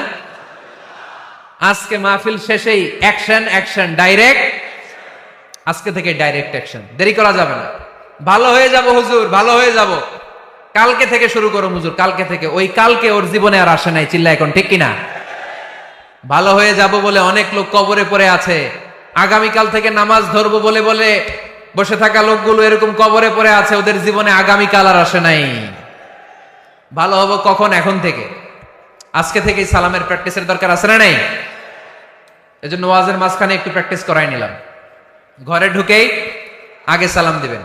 আজকে মাহফিল শেষেই অ্যাকশন, অ্যাকশন, ডাইরেক্ট। আজকে থেকে ডাইরেক্ট অ্যাকশন, দেরি করা যাবে না। ভালো হয়ে যাব হুজুর, ভালো হয়ে যাব, কালকে থেকে শুরু করো হুজুর, কালকে থেকে। ওই কালকে ওর জীবনে আর আসে নাই, চিল্লা এখন, ঠিক কিনা? ভালো হয়ে যাব বলে অনেক লোক কবরে পড়ে আছে। আগামীকাল থেকে নামাজ ধরবো বলে বলে বসে থাকা লোকগুলো এরকম কবরে পড়ে আছে, ওদের জীবনে আগামীকাল আর আসে নাই। ভালো হবো কখন? এখন থেকে, আজকে থেকেই সালামের প্র্যাকটিসের দরকার আছে না নাই? এজন্য ওয়াজের মাঝখানে একটু প্র্যাকটিস করাই নিলাম। ঘরে ঢুকেই আগে সালাম দিবেন।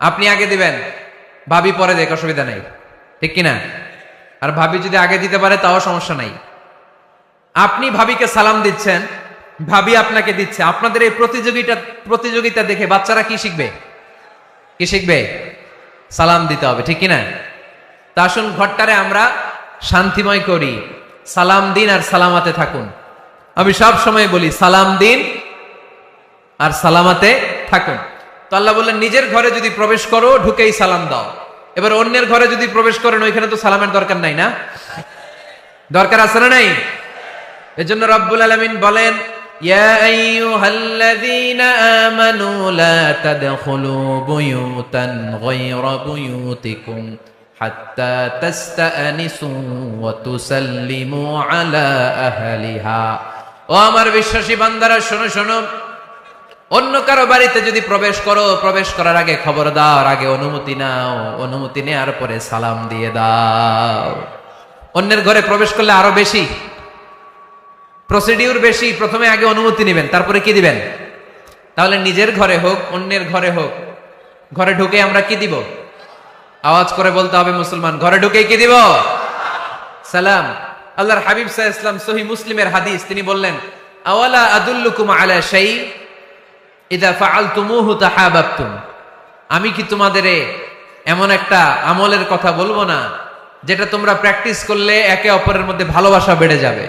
আপনি আগে দিবেন, ভাবি পরে দেখ, অসুবিধা নেই, ঠিক কিনা? আর ভাবি যদি আগে দিতে পারে তাও সমস্যা নাই। আপনি ভাবিকে সালাম দিচ্ছেন, ভাবি আপনাকে দিচ্ছে। আপনাদের এই প্রতিযোগিতা দেখে বাচ্চারা কি শিখবে? কি শিখবে? সালাম দিতে হবে, ঠিক কিনা? তা আসুন ঘরটারে আমরা শান্তিময় করি। সালাম দিন আর সালামাতে থাকুন। আমি সব সময় বলি সালাম দিন আর সালামাতে থাকুন। তো আল্লাহ বললেন নিজের ঘরে যদি প্রবেশ করো ঢুকেই সালাম দাও। এবার অন্যের ঘরে যদি প্রবেশ করেন ওইখানে তো সালামের দরকার নাই, না? দরকার আছে না নাই? এজন্য রব্বুল আলামিন বলেন, ইয়া আইয়ুহাল্লাযীনা আমানু লা তাদখুলু বুয়ুতান গায়রা বুয়ুতিকুম হাত্তা তাস্তানিসু ওয়া তুসাল্লিমু আলা আহলিহা। ও আমার বিশ্বাসী বান্দারা, শোনো শোনো, অন্য কারো বাড়িতে যদি প্রবেশ করো, প্রবেশ করার আগে খবরদার আগে অনুমতি নাও, অনুমতি নেওয়ার পরে সালাম দিয়ে দাও। অন্যের ঘরে প্রবেশ করলে আরো বেশি প্রসিডিউর বেশি, প্রথমে আগে অনুমতি নেবেন, তারপরে কি দিবেন? তাহলে নিজের ঘরে হোক অন্যের ঘরে হোক, ঘরে ঢুকে আমরা কি দিব? আওয়াজ করে বলতে হবে মুসলমান, ঘরে ঢুকে কি দিব? সালাম। আল্লাহর হাবিব সাল্লাল্লাহু আলাইহি ওয়াসাল্লাম সহিহ মুসলিমের হাদিস, তিনি বললেন, আওয়ালা আদুল্লুকুম আলা শাই ইযা ফাআলতুমুহু তাহাবাবতুম। আমি কি তোমাদের এমন একটা আমলের কথা বলবো না যেটা তোমরা প্র্যাকটিস করলে একে অপরের মধ্যে ভালোবাসা বেড়ে যাবে?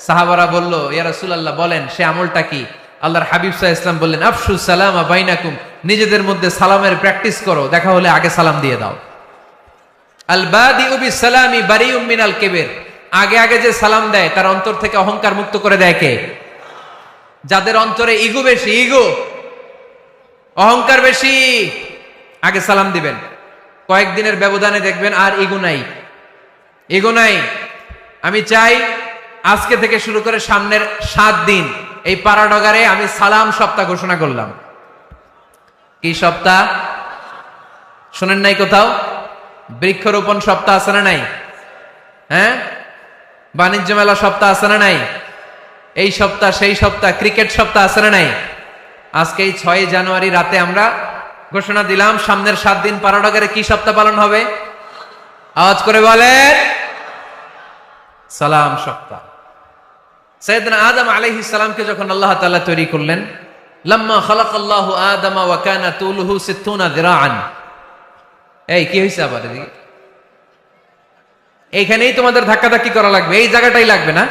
সাহাবারা বলল, ইয়া রাসূলুল্লাহ বলেন সে আমলটা কি? আল্লাহর হাবিব সাল্লাল্লাহু আলাইহি ওয়াসাল্লাম বললেন, আফশু সালামা বাইনাকুম, নিজেদের মধ্যে সালামের প্র্যাকটিস করো, দেখা হলে আগে সালাম দিয়ে দাও। আল বাদিউ বিসসালামি বারিউম মিনাল কিবর, আগে আগে যে সালাম দেয় তার অন্তর থেকে অহংকার মুক্ত করে দেয় কে? যাদের অন্তরে ইগো বেশি, ইগো অহংকার বেশি, আগে সালাম দিবেন। কয়েকদিনের ব্যবধানে দেখবেন আর ইগো নাই, ইগো নাই। আমি চাই আজকে থেকে শুরু করে সামনের 7 দিন এই পাড়াডগারে আমি সালাম সপ্তাহ ঘোষণা করলাম। কি সপ্তাহ? শোনেন নাই কোথাও? বৃক্ষরোপণ সপ্তাহ আছে না নাই? হ্যাঁ, বাণিজ্য মেলা সপ্তাহ আছে না নাই? এই সপ্তাহ সেই সপ্তাহ, ক্রিকেট সপ্তাহ আছে না নাই? আজকে এই 6 জানুয়ারি রাতে আমরা ঘোষণা দিলাম সামনের 7 দিন পাড়াডগারে কি সপ্তাহ পালন হবে? আওয়াজ করে বলেন, সালাম সপ্তাহ। সাইয়েদনা আদম আলাইহিস সালামকে যখন আল্লাহ তাআলা তৈরি করলেন, লাম্মা খালাকাল্লাহু আদামা ওয়া কানা তুলুহু 60 যিরাআন। এই কি হইছে আবার এদিকে? এইখানেই তোমাদের ধাক্কাধাক্কি করা লাগবে, এই জায়গাটাই লাগবে না?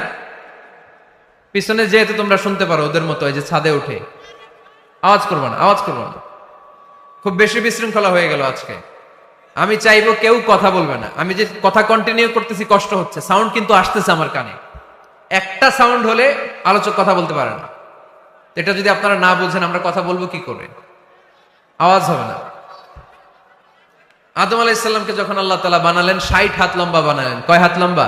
পিছনে যেহেতু তোমরা শুনতে পারো ওদের মতো, এই যে ছাদে উঠে আওয়াজ করবো না, আওয়াজ করবো না। খুব বেশি বিশৃঙ্খলা হয়ে গেল আজকে। আমি চাইবো কেউ কথা বলবে না। আমি যে কথা কন্টিনিউ করতেছি কষ্ট হচ্ছে, সাউন্ড কিন্তু আসতেছে আমার কানে। একটা সাউন্ড হলে আলোচক কথা বলতে পারে না। এটা যদি আপনারা না বুঝেন আমরা কথা বলবো কি করে? আওয়াজ হবে না। আদম আলাইহিস সালামকে যখন আল্লাহ তাআলা বানালেন 60 হাত লম্বা বানালেন। কয় হাত লম্বা?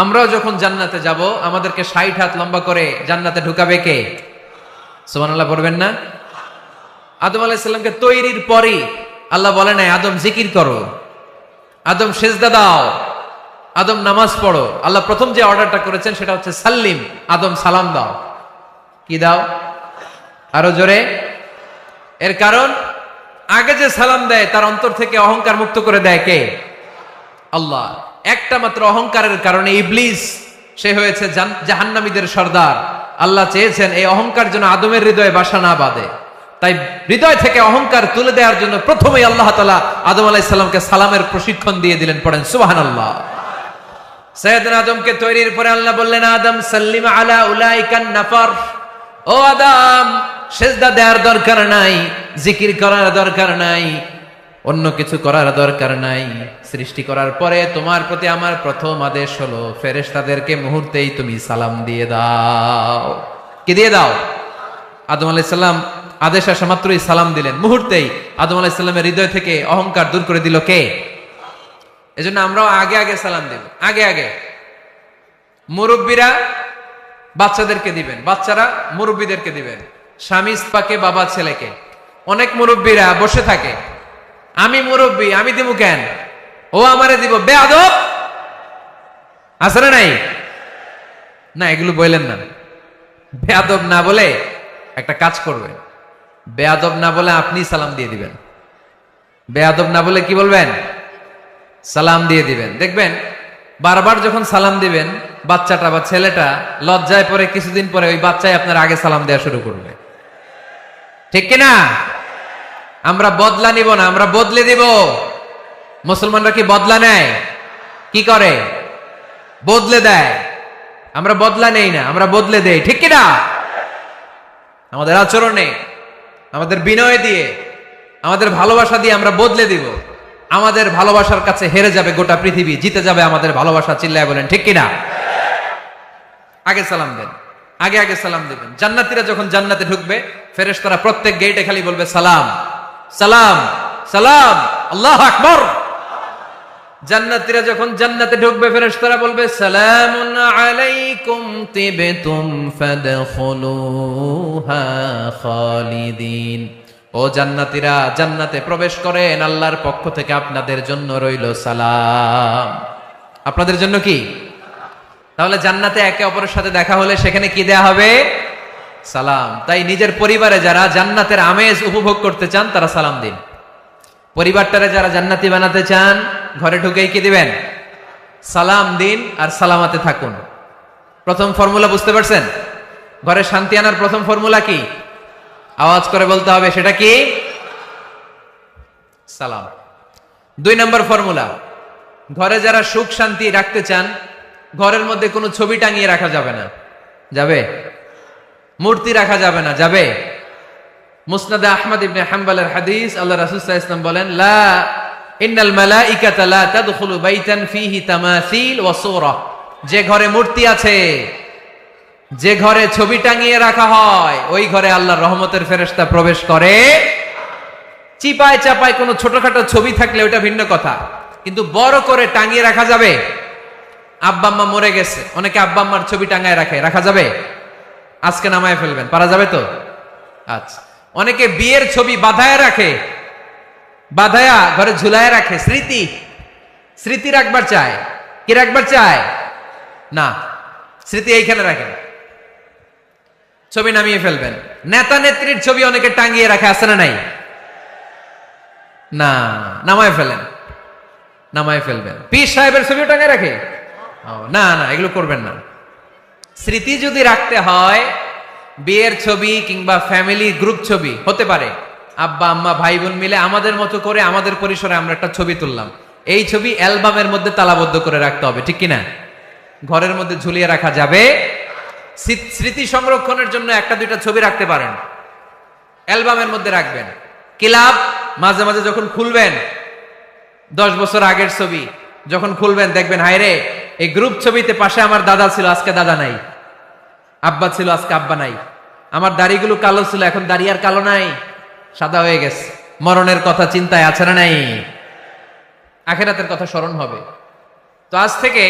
আমরাও যখন জান্নাতে যাব আমাদেরকে 60 হাত লম্বা করে জান্নাতে ঢুকাবে কে? সুবহানাল্লাহ পড়বেন না? আদম আলাইহিস সালামকে তৈরির পরই আল্লাহ বলে নাই আদম জিকির করো, আদম সেজদা দাও, আদম নামাজ পড়ো। আল্লাহ প্রথম যে অর্ডারটা করেছেন সেটা হচ্ছে সাল্লিম, আদম সালাম দাও। কি দাও? আরো জোরে। এর কারণ আগে যে সালাম দেয় তার অন্তর থেকে অহংকার মুক্ত করে দেয় কে? আল্লাহ। একটা মাত্র অহংকারের কারণে ইবলিস সে হয়েছে জাহান্নামীদের সর্দার। আল্লাহ চেয়েছেন এই অহংকার যেন আদমের হৃদয়ে বাসা না বাঁধে, তাই হৃদয় থেকে অহংকার তুলে দেওয়ার জন্য প্রথমেই আল্লাহ তাআলা আদম আলাইহিস সালামকে সালামের প্রশিক্ষণ দিয়ে দিলেন। পড়েন সুবহানাল্লাহ। সাইয়েদনা আদমকে তৈরির পরে আল্লাহ বললেন, আদম সাল্লিম আলা উলাইকান নাফার। ও আদম, সেজদা দেওয়ার দরকার নাই, জিকির করার দরকার নাই, অন্য কিছু করার দরকার নাই। সৃষ্টি করার পরে তোমার প্রতি আমার প্রথম আদেশ হলো ফেরেশতাদেরকে মুহূর্তেই তুমি সালাম দিয়ে দাও। কি দিয়ে দাও? আদম আলাইহিস সালাম আদেশ আসা মাত্রই সালাম দিলেন। মুহূর্তেই আদম আলাইহিস সালামের হৃদয় থেকে অহংকার দূর করে দিল কে? এজন্য আমরাও আগে আগে সালাম দেব। আগে আগে মুরব্বীরা বাচ্চাদেরকে দিবেন, বাচ্চারা মুরব্বীদেরকে দিবেন। স্বামী স্ত্রীকে, বাবা ছেলেকে। অনেক মুরব্বীরা বসে থাকে, আমি মুরব্বী আমি দিব কেন, ও আমারে দিব, বেয়াদব। আছে না নাই? না, এগুলো বললেন না। বেয়াদব না বলে একটা কাজ করবেন, বেয়াদব না বলে আপনি সালাম দিয়ে দিবেন। বেয়াদব না বলে কি বলবেন? সালাম দিয়ে দিবেন। দেখবেন বারবার যখন সালাম দিবেন, বাচ্চাটা বা ছেলেটা লজ্জায় পরে কিছুদিন পরে ওই বাচ্চাই আপনার আগে সালাম দেওয়া শুরু করবে, ঠিক কিনা? আমরা বদলা নিব না, আমরা বদলে দিব। মুসলমানরা কি বদলা নেয়? কি করে? বদলে দেয়। আমরা বদলা নেই না, আমরা বদলে দেই, ঠিক কিনা? আমাদের আচরণে, আমাদের বিনয় দিয়ে, আমাদের ভালোবাসা দিয়ে আমরা বদলে দিব। আমাদের ভালোবাসার কাছে হেরে যাবে গোটা পৃথিবী, জিতে যাবে আমাদের ভালোবাসা। চিল্লায় বলেন ঠিক কিনা? আগে সালাম দেন, আগে আগে সালাম দেবেন। জান্নাতীরা যখন জান্নাতে ঢুকবে, ফেরেশতারা প্রত্যেক গেটে খালি বলবে সালাম সালাম সালাম, আল্লাহু আকবার। জান্নাতীরা যখন জান্নাতে ঢুকবে, ফেরেশতারা বলবে সালামুন আলাইকুম তিবতুম ফাদখুলুহা খালিদিন। ও জান্নাতীরা, জান্নাতে প্রবেশ করেন, আল্লাহর পক্ষ থেকে আপনাদের জন্য রইল সালাম। আপনাদের জন্য কি? তাহলে জান্নাতে একে অপরের সাথে দেখা হলে সেখানে কি দেয়া হবে? সালাম। তাই নিজের পরিবারে যারা জান্নাতের আমেজ উপভোগ করতে চান তারা সালাম দিন। পরিবারটারে যারা জান্নাতি বানাতে চান, ঘরে ঢুকেই কি দিবেন? সালাম দিন আর সালামাতে থাকুন। প্রথম ফর্মুলা বুঝতে পারছেন? ঘরে শান্তি আনার প্রথম ফর্মুলা কি? আওয়াজ করে বলতে হবে, সেটা কি? সালাম। 2 নম্বর ফর্মুলা, ঘরে যারা সুখ শান্তি রাখতে চান, ঘরের মধ্যে কোনো ছবি টাঙিয়ে রাখা যাবে না। যাবে? মূর্তি রাখা যাবে না। যাবে? মুসনাদে আহমদ ইবনে হাম্বলের হাদিস, আল্লাহ রাসূল সাল্লাল্লাহু আলাইহি ওয়াসাল্লাম বলেন, লা ইন্নাল মালাইকাতা লা তাদখুলু বাইতান ফীহি তামাসিল ওয়া সূরা। যে ঘরে মূর্তি আছে, যে ঘরে ছবি টাঙিয়ে রাখা হয়, ওই ঘরে আল্লাহর রহমতের ফেরেশতা প্রবেশ করে। চিপায় চাপায় কোনো ছোটখাটো ছবি থাকলে ওটা ভিন্ন কথা, কিন্তু বড় করে টাঙিয়ে রাখা যাবে? আব্বা আম্মা মরে গেছে, অনেকে আব্বা আম্মার ছবি টাঙায় রাখে, রাখা যাবে? আজকে নামায় ফেলবেন, পারা যাবে তো? আচ্ছা। অনেকে বিয়ের ছবি বাঁধায় রাখে, বাঁধায়া ঘরে ঝুলায় রাখে, স্মৃতি, স্মৃতি রাখবার চায়। কি রাখবার চায়? না, স্মৃতি এইখানে রাখেন, ছবি নামিয়ে ফেলবেন। নেতা নেত্রীর ছবি অনেকে টাঙিয়ে রাখে, আছে না নাই? না, নামায় ফেলেন, নামায় ফেলবেন। পীর সাহেবের ছবিও টাঙিয়ে রাখে? না না, এগুলো করবেন না। স্মৃতি যদি রাখতে হয়, বিয়ের ছবি কিংবা ফ্যামিলি গ্রুপ ছবি হতে পারে, আব্বা আম্মা ভাই বোন মিলে আমাদের মতো করে আমাদের পরিসরে আমরা একটা ছবি তুললাম, এই ছবি অ্যালবামের মধ্যে তালাবদ্ধ করে রাখতে হবে, ঠিক কিনা? ঘরের মধ্যে ঝুলিয়ে রাখা যাবে? স্মৃতি সংরক্ষণের জন্য একটা দুইটা ছবি রাখতে পারেন, অ্যালবামের মধ্যে রাখবেন। ক্লাব মাঝে মাঝে যখন খুলবেন, 10 বছর আগের ছবি যখন খুলবেন, দেখবেন হায়রে, এই গ্রুপ ছবিতে পাশে আমার দাদা ছিল, আজকে দাদা নাই, আব্বা ছিল, আজকে আব্বা নাই, আমার দাড়িগুলো কালো ছিল, এখন দাড়ি আর কালো নাই, সাদা হয়ে গেছে। মরণের কথা চিন্তায় আছে না নাই? আখিরাতের কথা স্মরণ হবে। তো আজ থেকে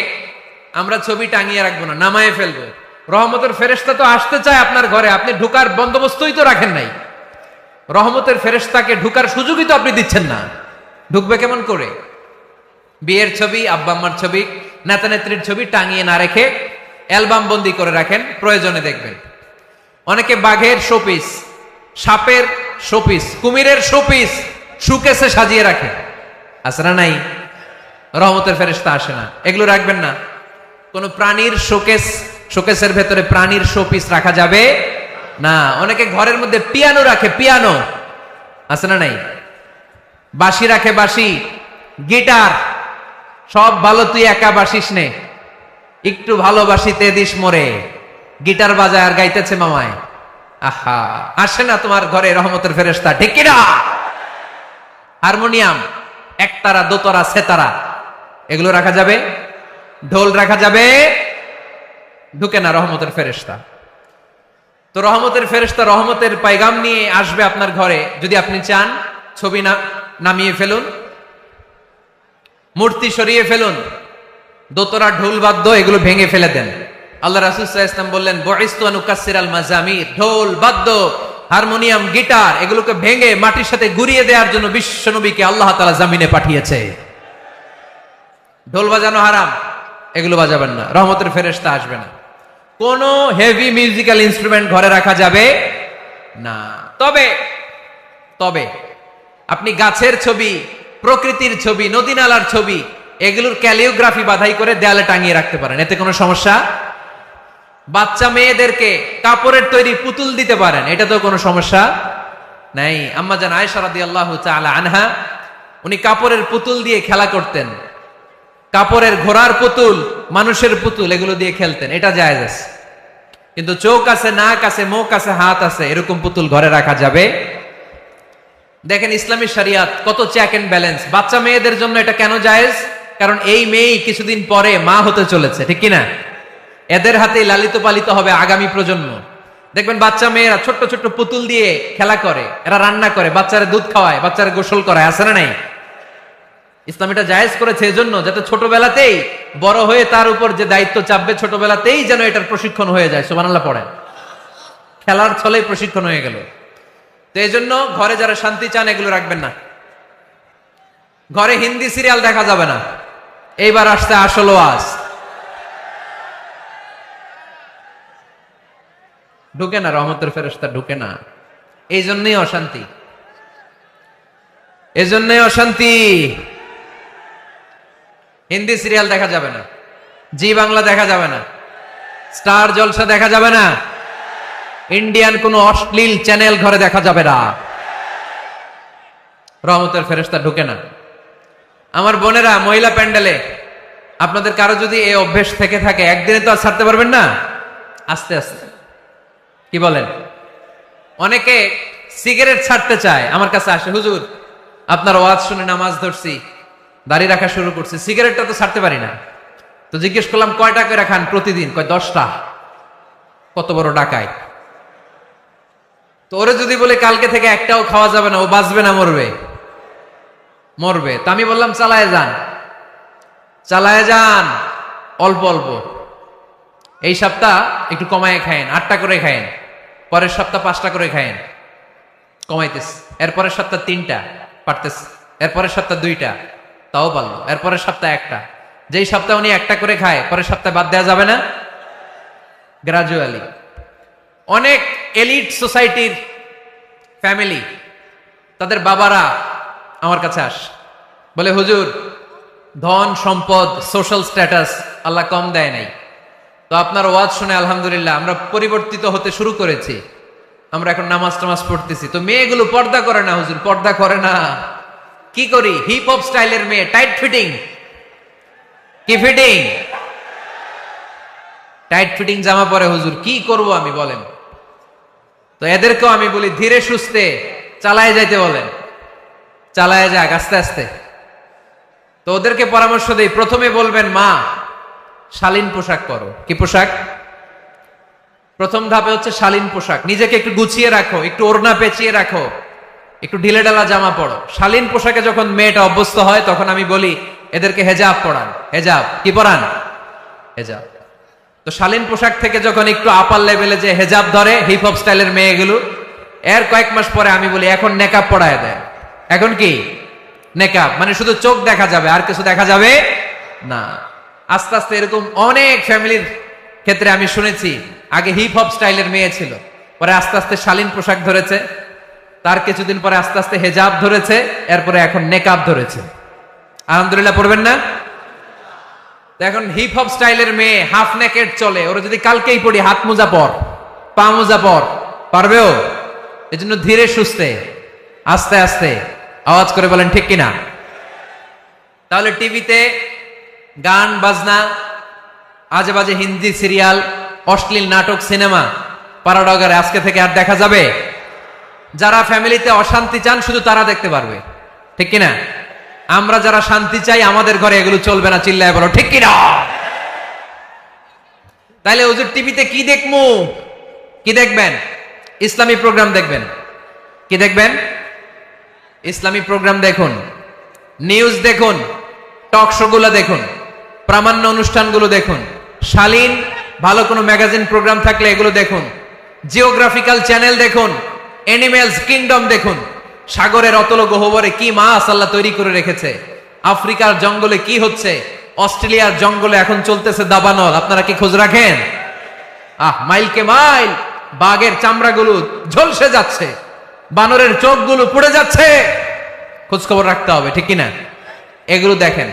আমরা ছবি টাঙিয়ে রাখবো না, নামায়ে ফেলবো। রহমতের ফেরেশতা তো আসতে চায় আপনার ঘরে, আপনি ঢুকার বন্দোবস্তই তো রাখেন নাই। রহমতের ফেরেশতাকে ঢুকার সুযোগই তো আপনি দিচ্ছেন না, ঢুকবে কেমন করে? বিয়ের ছবি, আব্বা আম্মার ছবি, নেতা নেত্রীর ছবি টাঙিয়ে না রেখে অ্যালবাম বন্দি করে রাখেন, প্রয়োজনে দেখবেন। অনেকে বাঘের শোপিস, সাপের শোপিস, কুমিরের শোপিস সুকেসে সাজিয়ে রাখে, আছে না নাই? রহমতের ফেরেশতা আসে না, এগুলো রাখবেন না। কোন প্রাণীর শোকেস, শোকেসের ভেতরে প্রাণীর শোপিস রাখা যাবে না। অনেকে ঘরের মধ্যে পিয়ানো রাখে, পিয়ানো, আছে না নাই? বাঁশি রাখে, বাঁশি, গিটার, সব ভালো, তুই একা বাসিস নে, একটু ভালোবাসিতে দিস মরে, গিটার বাজায় আর গাইতেছে মামায়। আহা, আসে না তোমার ঘরে রহমতের ফেরেশতা, ঠিক কিনা? হারমোনিয়াম, একতারা, দোতারা, সেতারা, এগুলো রাখা যাবে? ঢোল রাখা যাবে? ঢুকে না রহমতের ফেরেশতা। তো রহমতের ফেরেশতা রহমতের পায়গাম নিয়ে আসবে আপনার ঘরে। যদি আপনি চান, ছবি নামিয়ে ফেলুন, মূর্তি সরিয়ে ফেলুন, দোতরা, ঢোল বাদ্য এগুলো ভেঙে ফেলে দেন। আল্লাহ রাসূল সাল্লাল্লাহু আলাইহি ওয়াসাল্লাম বললেন, বুইসতু আন উকাসসিরাল মাযামির, ঢোল বাদ্য, হারমোনিয়াম, গিটার, এগুলোকে ভেঙে মাটির সাথে গুঁড়িয়ে দেওয়ার জন্য বিশ্বনবীকে আল্লাহ তাআলা জমিনে পাঠিয়েছে। ঢোল বাজানো হারাম, এগুলো বাজাবেন না, রহমতের ফেরেশতা আসবে না। কোন হেভি মিউজিক্যাল ইনস্ট্রুমেন্ট ঘরে রাখা যাবে না। তবে তবে আপনি গাছের ছবি, প্রকৃতির ছবি, নদী নালার ছবি, এগুলোর ক্যালিওগ্রাফি বাধাই করে দেয়ালে টাঙিয়ে রাখতে পারেন, এতে কোনো সমস্যা। বাচ্চা মেয়েদেরকে কাপড়ের তৈরি পুতুল দিতে পারেন, এটা তো কোনো সমস্যা নাই। আম্মা জান আয়েশা রাদিয়াল্লাহু তাআলা আনহা, উনি কাপড়ের পুতুল দিয়ে খেলা করতেন, কাপড়ের ঘোড়ার পুতুল, মানুষের পুতুল, এগুলো দিয়ে খেলতেন, এটা জায়েজ আছে। কিন্তু চোখ আছে, নাক আছে, মুখ আছে, হাত আছে, এরকম পুতুল ঘরে রাখা যাবে? দেখেন ইসলামী শরিয়াত কত চেক এন্ড ব্যালেন্স। বাচ্চা মেয়েদের জন্য এটা কেন জায়েজ? কারণ এই মেয়েই কিছুদিন পরে মা হতে চলেছে, ঠিক কিনা? এদের হাতেই লালিত পালিত হবে আগামী প্রজন্ম। দেখবেন বাচ্চা মেয়েরা ছোট্ট ছোট্ট পুতুল দিয়ে খেলা করে, এরা রান্না করে, বাচ্চারা দুধ খাওয়ায়, বাচ্চারা গোসল করায়, আছে না নাই? ইসলাম এটা জায়েজ করেছে এজন্য যাতে ছোটবেলাতেই বড় হয়ে তার উপর যে দায়িত্ব চাপবে, ছোটবেলাতেই যেন এটার প্রশিক্ষণ হয়ে যায়। সুবহানাল্লাহ পড়েন। খেলার ছলেই প্রশিক্ষণ হয়ে গেল। তো এই জন্য ঘরে যারা শান্তি চান এগুলো রাখবেন না। ঘরে হিন্দি সিরিয়াল দেখা যাবে না। এইবার আসছে আসল ওয়াজ। ঢুকে না, রহমতের ফেরেশতা ঢুকে না। এই জন্যই অশান্তি, এই জন্যই অশান্তি। হিন্দি সিরিয়াল দেখা যাবে না, জি বাংলা দেখা যাবে না, স্টার জলসা দেখা যাবে না, ইন্ডিয়ান কোন অশ্লীল চ্যানেল ঘরে দেখা যাবে না। রহমতের ফেরেশতা ঢুকে না। আমার বোনেরা, মহিলা প্যান্ডেলে আপনাদের কারো যদি এই অভ্যেস থেকে থাকে, একদিনে তো আর ছাড়তে পারবেন না, আস্তে আস্তে। কি বলেন? অনেকে সিগারেট ছাড়তে চায়, আমার কাছে আসে, হুজুর আপনার ওয়াজ শুনে নামাজ ধরছি, দাড়ি রাখা শুরু করছি, সিগারেটটা তো ছাড়তে পারি না। তো জিজ্ঞেস করলাম কয়টা করে খান প্রতিদিন? কয় 10টা। কত বড় ডাকায়! তো ওরে যদি বলে কালকে থেকে একটাও খাওয়া যাবে না, ও বাঁচবে না মরবে? মরবে। তো আমি বললাম চালায় যান, চালায় যান, অল্প অল্প। এই সপ্তাহ একটু কমায় খায়েন, 8টা করে খায়েন, পরের সপ্তাহ 5টা করে খায়েন, কমাইতেস। এরপরের সপ্তাহ 3টা, পারতেস। এরপরের সপ্তাহ 2টা, তাও পারলো। এরপরের সপ্তাহ 1টা। যেই সপ্তাহ উনি 1টা করে খায়, পরের সপ্তাহে বাদ দেওয়া যাবে না? গ্রাজুয়ালি। অনেক এলিট সোসাইটির ফ্যামিলি, তাদের বাবারা আমার কাছে আসে, বলে হুজুর ধন সম্পদ, সোশ্যাল স্ট্যাটাস আল্লাহ কম দেয় নাই, তো আপনার ওয়াজ শুনে আলহামদুলিল্লাহ আমরা পরিবর্তিত হতে শুরু করেছি, আমরা এখন নামাজ টামাজ পড়তেছি। তো মেয়েগুলো পর্দা করে না হুজুর, পর্দা করে না। কি করি? হিপ হপ স্টাইলের মেয়ে, টাইট ফিটিং। কি ফিটিং? টাইট ফিটিং জামা পরে হুজুর, কি করব আমি বলেন? তো এদেরকেও আমি বলি ধীরে সুস্থে চালায় যাইতে বলেন, চালায় যাক আস্তে আস্তে। তো ওদেরকে পরামর্শ দেই, প্রথমে বলবেন মা শালীন পোশাক করো। কি পোশাক? প্রথম ধাপে হচ্ছে শালীন পোশাক। নিজেকে একটু গুছিয়ে রাখো, একটু ওড়না পেঁচিয়ে রাখো, একটু ঢিলেঢালা জামা পড়ো। শালীন পোশাকে যখন মেয়েটা অভ্যস্ত হয়, তখন আমি বলি এদেরকে হেজাব পরান। হেজাব কি পরান? হেজাব। তো শালীন পোশাক থেকে যখন একটু আপার লেভেলে যে হেজাব ধরে হিপ হপ স্টাইলের মেয়েগুলো, এর কয়েক মাস পরে আমি বলি এখন নেকাব পড়ায় দেয়। এখন কি নেকাব? মানে শুধু চোখ দেখা যাবে, আর কিছু দেখা যাবে না। আস্তে আস্তে এরকম অনেক ফ্যামিলির ক্ষেত্রে আমি শুনেছি, আগে হিপ হপ স্টাইলের মেয়ে ছিল, পরে আস্তে আস্তে শালীন পোশাক ধরেছে, তার কিছুদিন পরে আস্তে আস্তে হেজাব ধরেছে, এরপরে এখন নেকাব ধরেছে। আলহামদুলিল্লাহ পড়বেন না? এখন হিপ হপ স্টাইলের মেয়ে হাফ নেকেড চলে, ওরা যদি কালকেই পড়ি হাত মোজা পর, পা মোজা পর, পারবেও? এজন্য ধীরে সুস্থে আস্তে আস্তে, আওয়াজ করে বলেন ঠিক কিনা? তাহলে টিভিতে গান বাজনা, আজে বাজে হিন্দি সিরিয়াল, অশ্লীল নাটক, সিনেমা, প্যারাডগারে আজকে থেকে আর দেখা যাবে? যারা ফ্যামিলিতে অশান্তি চান শুধু তারা দেখতে পারবে, ঠিক কিনা? আমরা যারা শান্তি চাই আমাদের ঘরে এগুলো চলবে না। চিল্লায় বলো ঠিক কিনা? তাইলে হুজুর টিভিতে কি দেখমু? কি দেখবেন? ইসলামী প্রোগ্রাম দেখবেন। কি দেখবেন? ইসলামী প্রোগ্রাম দেখুন, নিউজ দেখুন, টক শো গুলো দেখুন, প্রামাণ্য অনুষ্ঠানগুলো দেখুন, শালীন ভালো কোনো ম্যাগাজিন প্রোগ্রাম থাকলে এগুলো দেখুন, জিওগ্রাফিক্যাল চ্যানেল দেখুন, অ্যানিমেলস কিংডম দেখুন, সাগরের অতল গহ্বরে কি মাছ আল্লাহ তৈরি করে রেখেছে, আফ্রিকার জঙ্গলে কি হচ্ছে, অস্ট্রেলিয়ার জঙ্গলে এখন চলতেছে দাবানল, আপনারা কি খোঁজ রাখেন? মাইলকে মাইল বাঘের চামড়াগুলো ঝলসে যাচ্ছে, বানরের চোখগুলো পুড়ে যাচ্ছে, খোঁজ খবর রাখতে হবে, ঠিক কিনা? এগুলো দেখেন।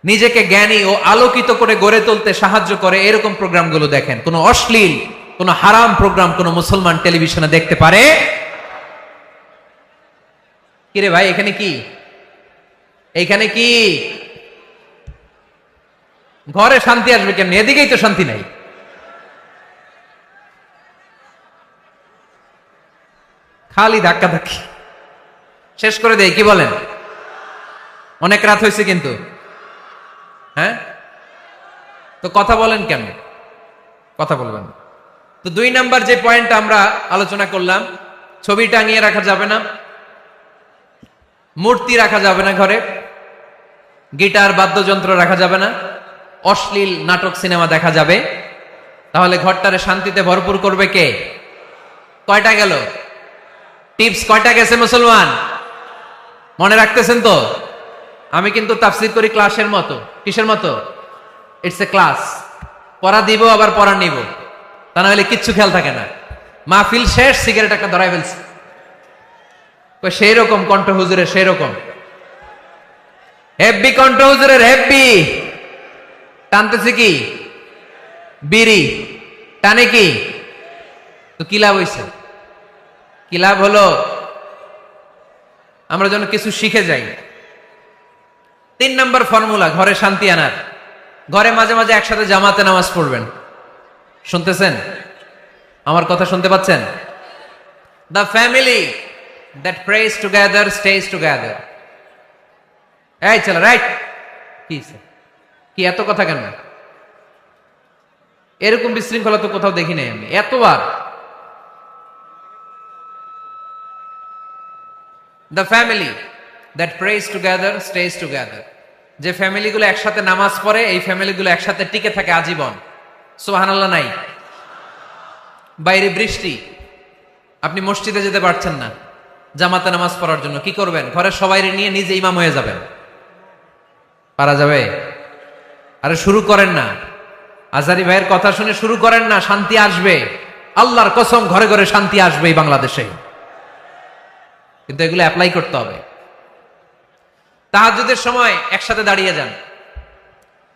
নিজেকে জ্ঞানী ও আলোকিত করে গড়ে তুলতে সাহায্য করে এরকম প্রোগ্রামগুলো দেখেন। কোন অশ্লীল, কোন হারাম প্রোগ্রাম কোন মুসলমান টেলিভিশনে দেখতে পারে? কিরে ভাই, এখানে কি? এইখানে কি? ঘরে শান্তি আসবে কেমনি? এদিকেই তো শান্তি নাই। খালি ধাক্কা ধাক্কি, শেষ করে দেয়। কি বলেন? অনেক রাত হয়েছে কিন্তু, হ্যাঁ? তো কথা বলেন কেন? কথা বলবেন। তো 2 নাম্বার যে পয়েন্ট আমরা আলোচনা করলাম, ছবি টাঙিয়ে রাখা যাবে না, মূর্তি রাখা যাবে না ঘরে, গিটার বাদ্যযন্ত্র রাখা যাবে না, অশ্লীল নাটক সিনেমা দেখা যাবে। তাহলে ঘরটারে শান্তিতে ভরপুর করবে কে? কয়টা গেল? টিপস কয়টা গেছে মুসলমান? মনে রাখতেছেন তো? আমি কিন্তু তাফসীর করি ক্লাসের মতো। কিসের মতো? It's a class. পড়া দিব আবার পড়া নিব, তা না হলে কিচ্ছু খেয়াল থাকে না। মাহফিল শেষ, সিগারেট একটা ধরাই ফেলছে। সেই রকম কণ্ঠ হুজুরের, সেই রকম হেব্বি কণ্ঠ হুজুরের, হেব্বি। টানতেছে কি? বিড়ি। টানে কি? তো কি লাভ হইছে? কি লাভ হলো? আমরা যেন কিছু শিখে যাই। 3 নাম্বার ফর্মুলা ঘরে শান্তি আনার, ঘরে মাঝে মাঝে একসাথে জামাতে নামাজ পড়বেন। শুনতেছেন? আমার কথা শুনতে পাচ্ছেন? The family that prays together stays together. এই চলো, রাইট। কি এত কথা কেন? এরকম বিশৃঙ্খলা তো কোথাও দেখি নাই আমি এতবার। The family that prays together stays together. যে ফ্যামিলিগুলো একসাথে নামাজ পড়ে, এই ফ্যামিলিগুলো একসাথে টিকে থাকে আজীবন। সুবহানাল্লাহ নাই? বাইরে বৃষ্টি, আপনি মসজিদে যেতে পারছেন না জামাতে নামাজ পড়ার জন্য, কি করবেন? ঘরের সবাই নিয়ে নিজে ইমাম হয়ে যাবেন। পারা যাবে? আরে শুরু করেন না, আজারি ভাইয়ের কথা শুনে শুরু করেন না। শান্তি আসবে, আল্লাহর কসম, ঘরে ঘরে শান্তি আসবে এই বাংলাদেশে। কিন্তু এগুলো অ্যাপ্লাই করতে হবে। তাহাজ্জুদের সময় একসাথে দাঁড়িয়ে যান।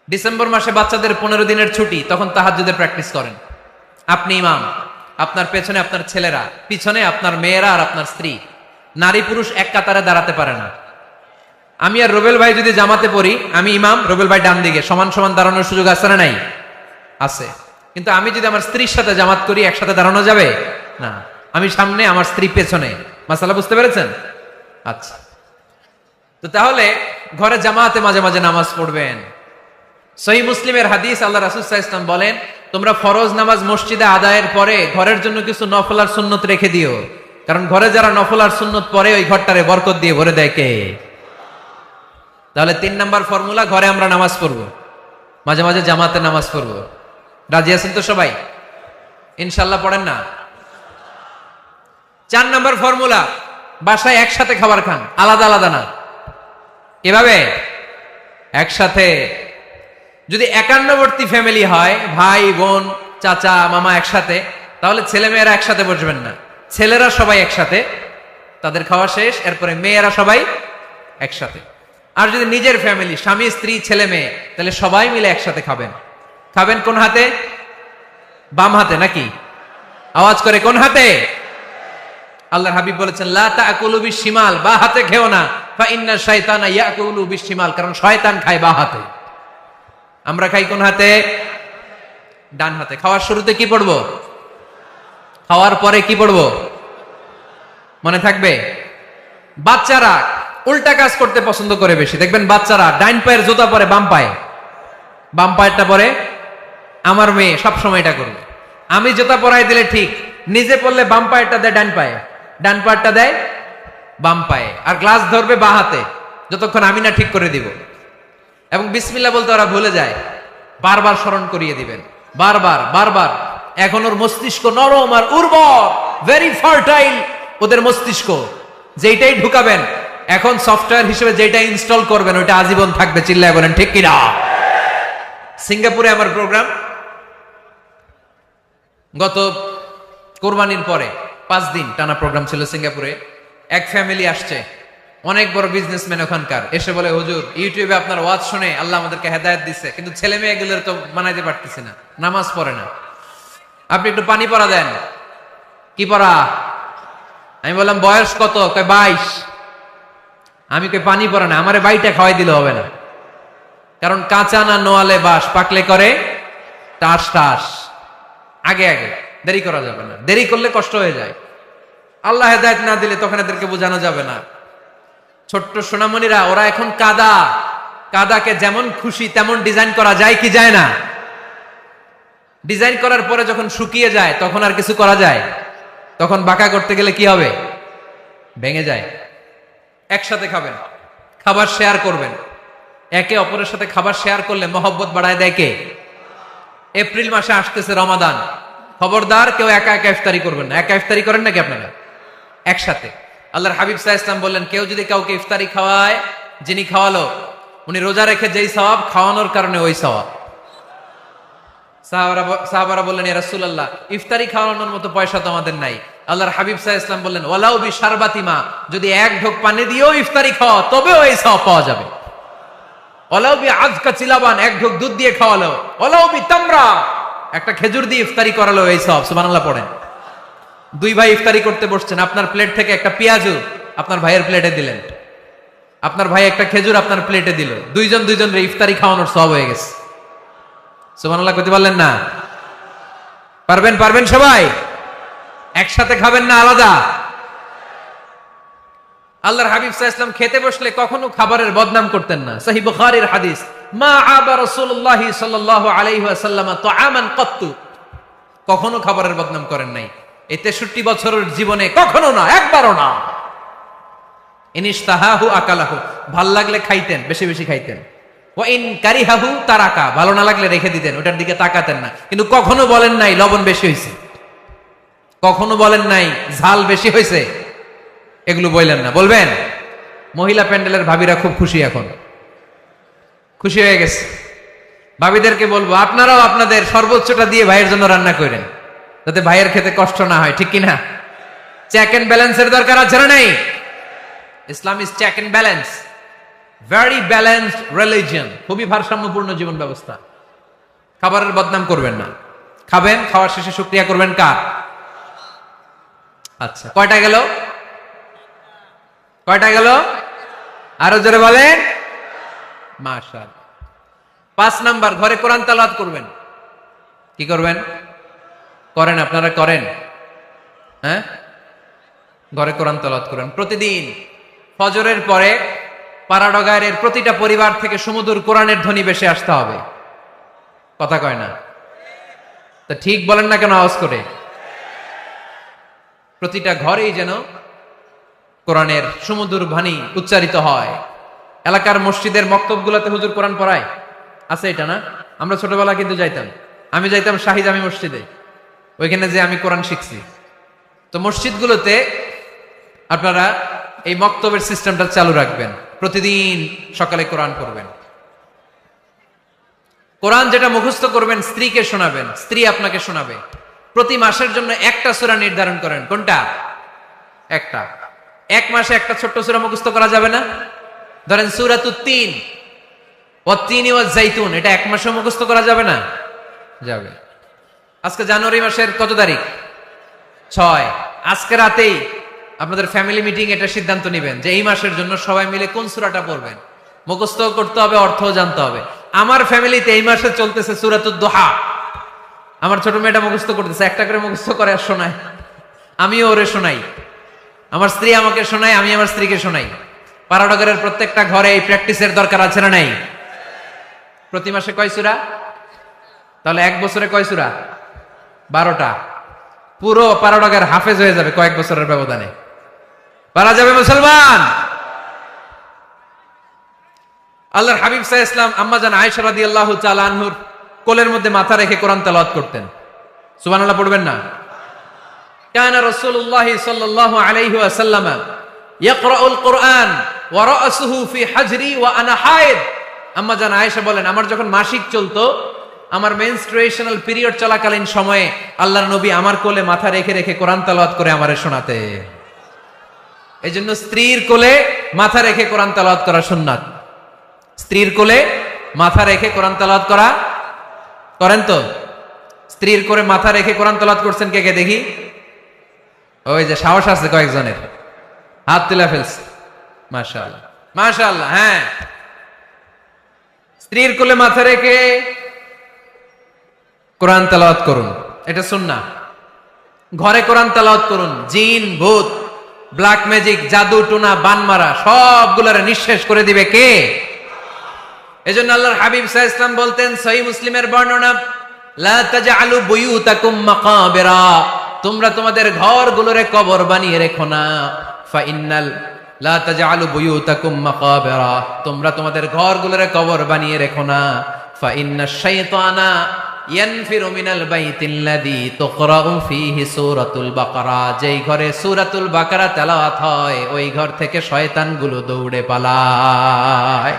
ডিসেম্বর মাসে বাচ্চাদের 15 দিনের ছুটি, তখন তাহাজ্জুদের প্র্যাকটিস করেন। আপনি ইমাম, আপনার পেছনে আপনার ছেলেরা, পিছনে আপনার মেয়েরা আর আপনার স্ত্রী। নারী পুরুষ এক কাতারে দাঁড়াতে পারে না। আমি আর রুবেল ভাই যদি জামাতে পড়ি, আমি ইমাম, রুবেল ভাই ডান দিকে, সমান সমান দাঁড়ানোর সুযোগ আছে না নাই? আছে। কিন্তু আমি যদি আমার স্ত্রীর সাথে জামাত করি, একসাথে দাঁড়ানো যাবে না। আমি সামনে, আমার স্ত্রী পেছনে। মাসালা বুঝতে পেরেছেন? আচ্ছা, তো তাহলে ঘরে জামাতে মাঝে মাঝে নামাজ পড়বেন। সহিহ মুসলিমের হাদিস, আল্লাহ রাসূল সাল্লাল্লাহু আলাইহি ওয়াসাল্লাম বলেন, তোমরা ফরজ নামাজ মসজিদে আদায়ের পরে ঘরের জন্য কিছু নফল আর সুন্নত রেখে দিও, কারণ ঘরে যারা নফল আর সুন্নত পড়ে ওই ঘরটারে বরকত দিয়ে ভরে দেয় কে? তাহলে 3 নাম্বার ফর্মুলা, ঘরে আমরা নামাজ পড়বো, মাঝে মাঝে জামাতে নামাজ পড়বো। রাজি আছেন তো সবাই? ইনশাআল্লাহ পড়েন না? 4 নাম্বার ফর্মুলা, বাসায় একসাথে খাবার খান, আলাদা আলাদা না। এভাবে একসাথে। যদি একান্নবর্তী ফ্যামিলি হয়, ভাই বোন চাচা মামা একসাথে, তাহলে ছেলে মেয়েরা একসাথে বসবেন না। ছেলেরা সবাই একসাথে, তাদের খাওয়া শেষ, এরপরে মেয়েরা সবাই একসাথে। আর যদি নিজের ফ্যামিলি, স্বামী স্ত্রী ছেলে মেয়ে, তাহলে সবাই মিলে একসাথে খাবেন। খাবেন কোন হাতে? বাম হাতে নাকি? আওয়াজ করে কোন হাতে? আল্লাহর হাবিব বলেছেন, লা তাকুলু বিশিমাল, বা হাতে খেও না, ফা ইন্না শাইতানা ইয়াকুলু বিশিমাল, কারণ শয়তান খায় বা হাতে। আমরা খাই কোন হাতে? ডান হাতে। খাওয়ার শুরুতে কি পড়বো? খাওয়ার পরে কি পড়বো? মনে থাকবে? বাচ্চারা উল্টা কাজ করতে পছন্দ করে বেশি। দেখবেন বাচ্চারা ডাইন পায়ের জুতা পরে বাম পায়ে, বাম পায়েরটা পরে। আমার মেয়ে সব সময় এটা করবে। আমি জুতা পরাই দিলে ঠিক, নিজে পড়লে বাম পায়েরটা দেয় ডান পায়ে, ডান পায়েরটা দেয় বাম পায়ে, আর গ্লাস ধরবে বা হাতে, যতক্ষণ আমি না ঠিক করে দিব। এবং বিসমিল্লাহ বলতে ওরা ভুলে যায়, বারবার স্মরণ করিয়ে দিবেন, বারবার বারবার। এখন ওর মস্তিষ্ক নরম আর উর্বর, ভেরি ফার্টাইল ওদের মস্তিষ্ক। যেইটাই ঢুকাবেন, এখন সফটওয়্যার হিসেবে যেটা ইনস্টল করবেন ওইটা আজীবন থাকবে। চিল্লায় বলেন ঠিক কিনা? সিঙ্গাপুরে আমার প্রোগ্রাম, গত কোরবানির পরে 5 দিন টানা প্রোগ্রাম ছিল সিঙ্গাপুরে। এক ফ্যামিলি আসছে, অনেক বড় বিজনেসম্যান ওখানকার, এসে বলে হুজুর ইউটিউবে আপনার ওয়াজ শুনে আল্লাহ আমাদেরকে হেদায়েত দিচ্ছে, কিন্তু ছেলে মেয়েগুলোর তো মানাইতে পারতেছি না, নামাজ পড়ে না, আপনি একটু পানি পড়া দেন। কি পড়া? আমি বললাম বয়স কত? কয় 22। আমি কই পানি পড়ে না, আমারে বাইটা খাওয়াই দিলে হবে না, কারণ কাঁচা না নোয়ালে বাস, পাকলে করে টাস টাস। আগে আগে দেরি করা যাবে না, দেরি করলে কষ্ট হয়ে যায়। আল্লাহ হেদায়েত না দিলে তখন এদেরকে বোঝানো যাবে না। ছোট্ট সোনামণিরা, ওরা এখন কাদাকে যেমন খুশি তেমন ডিজাইন করা যায় কি যায় না? ডিজাইন করার পরে যখন শুকিয়ে যায় তখন আর কিছু করা যায়? তখন বাঁকা করতে গেলে কি হবে? ভেঙে যায়। একসাথে খাবেন, খাবার শেয়ার করবেন, একে অপরের সাথে খাবার শেয়ার করলে মহব্বত বাড়ায় দেয় কে? এপ্রিল মাসে আসতেছে রমাদান, খবরদার কেউ একা একা ইফতারি করবেন না। একা ইফতারি করেন নাকি আপনারা? একসাথে। আল্লাহর হাবিব সাল্লাল্লাহু আলাইহি ওয়াসাল্লাম বললেন, কেউ যদি কাউকে ইফতারি খাওয়ায়, যিনি খাওয়ালো উনি রোজা রেখে যেই সওয়াব, খাওয়ানোর কারণে ওই সওয়াব। সাহাবারা বললেন, ইয়া রাসূলুল্লাহ, ইফতারি খাওয়ানোর মতো পয়সা তো আমাদের নাই। আল্লাহর হাবিব সাল্লাল্লাহু আলাইহি ওয়াসাল্লাম বললেন, ওয়ালাউ বিশারবাতিমা, যদি এক ঢোক পানি দিয়েও ইফতারি খাওয়া তবেও এই সওয়াব পাওয়া যাবে। ওয়ালাউ বিআযকা চিলাবান, এক ঢোক দুধ দিয়ে খাওয়ালো। ওয়ালাউ বিতামরা, একটা খেজুর দিয়ে ইফতারি করালো, এই সওয়াব। সুবহানাল্লাহ পড়েন। দুই ভাই ইফতারি করতে বসছেন, আপনার প্লেট থেকে একটা পেঁয়াজু আপনার ভাইয়ের প্লেটে দিলেন, আপনার ভাই একটা খেজুর আপনার প্লেটে দিল, দুইজনের ইফতারি খাওয়ানোর সওয়াব হয়ে গেছে। সুবহানাল্লাহ কইতে পারলেন না? পারবেন সবাই? একসাথে খাবেন না আলাদা? আল্লাহর হাবিব সাল্লাল্লাহু আলাইহি ওয়াসাল্লাম খেতে বসলে কখনো খাবারের বদনাম করতেন না। সহিহ বুখারীর হাদিস, মা আবা রাসূলুল্লাহ সাল্লাল্লাহু আলাইহি ওয়াসাল্লাম তাআমান কাত্তু, কখনো খাবারের বদনাম করেন নাই। এই 63 বছরের জীবনে কখনো না, একবারও না। ইনিশতাহাহু আকালাহু, ভাল লাগলে খাইতেন, বেশি বেশি খাইতেন। ওয়া ইন কারিহাহু তারাকা, ভালো না লাগলে রেখে দিতেন, ওটার দিকে তাকাতেন না। কিন্তু কখনো বলেন নাই লবণ বেশি হয়েছে, কখনো বলেন নাই ঝাল বেশি হয়েছে, এগুলো বললেন না। বলবেন? মহিলা প্যান্ডেলের ভাবিরা খুব খুশি, এখন খুশি হয়ে গেছে। ভাবিদেরকে বলবো, আপনারাও আপনাদের সর্বোচ্চটা দিয়ে ভাইয়ের জন্য রান্না করেন, যাতে ভাইয়ের খেতে কষ্ট না হয়, ঠিক কিনা? চেক এন্ড ব্যালেন্সের দরকার আছে না নাই? Islam is check and balance, very balanced religion, খুবই ভারসাম্যপূর্ণ জীবন ব্যবস্থা। খাবারের বদনাম করবেন না, খাবেন, খাওয়ার শেষে শুকরিয়া করবেন কার? আচ্ছা, কয়টা গেল? কয়টা গেল? আরো জোরে বলেন। মাশাআল্লাহ। 5 নাম্বার, ঘরে কোরআন তেলাওয়াত করবেন। কি করবেন? করেন, আপনারা করেন? হ্যাঁ, ঘরে কোরআন তেলাওয়াত করেন প্রতিদিন। ফজরের পরে পাড়াডগায়ের প্রতিটা পরিবার থেকে সুমধুর কোরআনের ধ্বনি ভেসে আসতে হবে। কথা কয় না? তা ঠিক বলেন না কেন আওয়াজ করে? প্রতিটা ঘরেই যেন কোরআনের সুমধুর বাণী উচ্চারিত হয়। এলাকার মসজিদের মক্তবগুলোতে হুজুর কোরআন পড়ায়, আছে এটা না? আমরা ছোটবেলা কিন্তু যাইতাম, আমি যাইতাম শাহী জামি মসজিদে, ওইখানে যে আমি কোরআন শিখছি। তো মসজিদগুলোতে আপনারা এই মক্তবের সিস্টেমটা চালু রাখবেন, প্রতিদিন সকালে কোরআন পড়বেন। কোরআন যেটা মুখস্থ করবেন স্ত্রীকে শোনাবেন, স্ত্রী আপনাকে শোনাবে। প্রতি মাসের জন্য একটা সূরা নির্ধারণ করেন। কোনটা? একটা। এক মাসে একটা ছোট্ট সূরা মুখস্থ করা যাবে না? ধরেন সূরাতুত তিন, ওয়াত-তিনি ওয়াজ-জাইতুন, এটা এক মাসে মুখস্থ করা যাবে না? যাবে। আজকে জানুয়ারি মাসের কত তারিখ? 6। আজকে রাতেই আপনাদের ফ্যামিলি মিটিং এটা সিদ্ধান্ত নেবেন যে এই মাসের জন্য সবাই মিলে কোন সূরাটা পড়বেন। মুখস্থ করতে হবে, অর্থও জানতে হবে। আমার ফ্যামিলিতে এই মাসে চলতেছে সূরাতুদ দুহা। আমার ছোট মেয়েটা মুখস্থ করতেছে, একটা করে মুখস্থ করে আর শোনায়, আমিও ওরে শোনাই। আমার স্ত্রী আমাকে শোনায়, আমি আমার স্ত্রীকে শোনাই। পাড়াডগরের প্রত্যেকটা ঘরে এই প্র্যাকটিসের দরকার আছে না নাই? প্রতি মাসে কয় সূরা? তাহলে এক বছরে কয় সূরা? 12টা। পুরো পাড়াডগের হাফেজ হয়ে যাবে কয়েক বছরের ব্যবধানে। পারা যাবে মুসলমান? আল্লাহর হাবিব সাল্লাল্লাহু আলাইহি ওয়াসাল্লাম আম্মা জান আয়েশা রাদিয়াল্লাহু তাআলা আনহুর কোলের মধ্যে মাথা রেখে কোরআন তেলাওয়াত করতেন। সুবহানাল্লাহ পড়বেন না? কানা রাসূলুল্লাহ সাল্লাল্লাহু আলাইহি ওয়াসাল্লাম ইয়াকরাউল কুরআন ওয়া রাসুহু ফি হাজরি ওয়া আনা হায়েদ। আম্মা জান আয়েশা বলেন, আমার যখন মাসিক চলতো, আমার মেনস্ট্রুয়েশনাল পিরিয়ড চলাকালীন সময়ে আল্লাহর নবী আমার কোলে মাথা রেখে রেখে কোরআন তেলাওয়াত করে আমারে শোনাতে। এই জন্য স্ত্রীর কোলে মাথা রেখে কোরআন তেলাওয়াত করা সুন্নাত। স্ত্রীর কোলে মাথা রেখে কোরআন তেলাওয়াত করা করেন তো? স্ত্রীর কোলে মাথা রেখে কোরআন তেলাওয়াত করছেন কে কে দেখি? ওই যে সাহস আছে কয়েকজনের, হাত তুলে ফেলছে। মাশাআল্লাহ মাশাআল্লাহ। হ্যাঁ, স্ত্রীর কোলে মাথা রেখে কোরআন তেলাওয়াত করুন, এটা সুন্নাহ। ঘরে কোরআন তেলাওয়াত করুন। জিন, ভূত, ব্ল্যাক ম্যাজিক, জাদু টুনা, বানমারা সবগুলোরে নিঃশেষ করে দিবে কে? এজন্য আল্লাহর হাবিব সাল্লাল্লাহু আলাইহি ওয়াসাল্লাম বলতেন, সহিহ মুসলিমের বর্ণনা, লা তাজআলু বুয়ুতাকুম মাকাবিরা, তোমরা তোমাদের ঘরগুলোরে কবর বানিয়ে রেখো না। ফা ইন্নাল লা তাজআলু বুয়ুতাকুম মাকাবিরা, তোমরা তোমাদের ঘরগুলোরে কবর বানিয়ে রেখো না। ফা ইন্নাশ শাইতানা ইয়ানফিরু মিনাল বাইতিল্লাযী তুকরাউ ফীহি সূরাতুল বাকারা, যেই ঘরে সূরাতুল বাকারা তেলাওয়াত হয় ওই ঘর থেকে শয়তানগুলো দৌড়ে পালায়।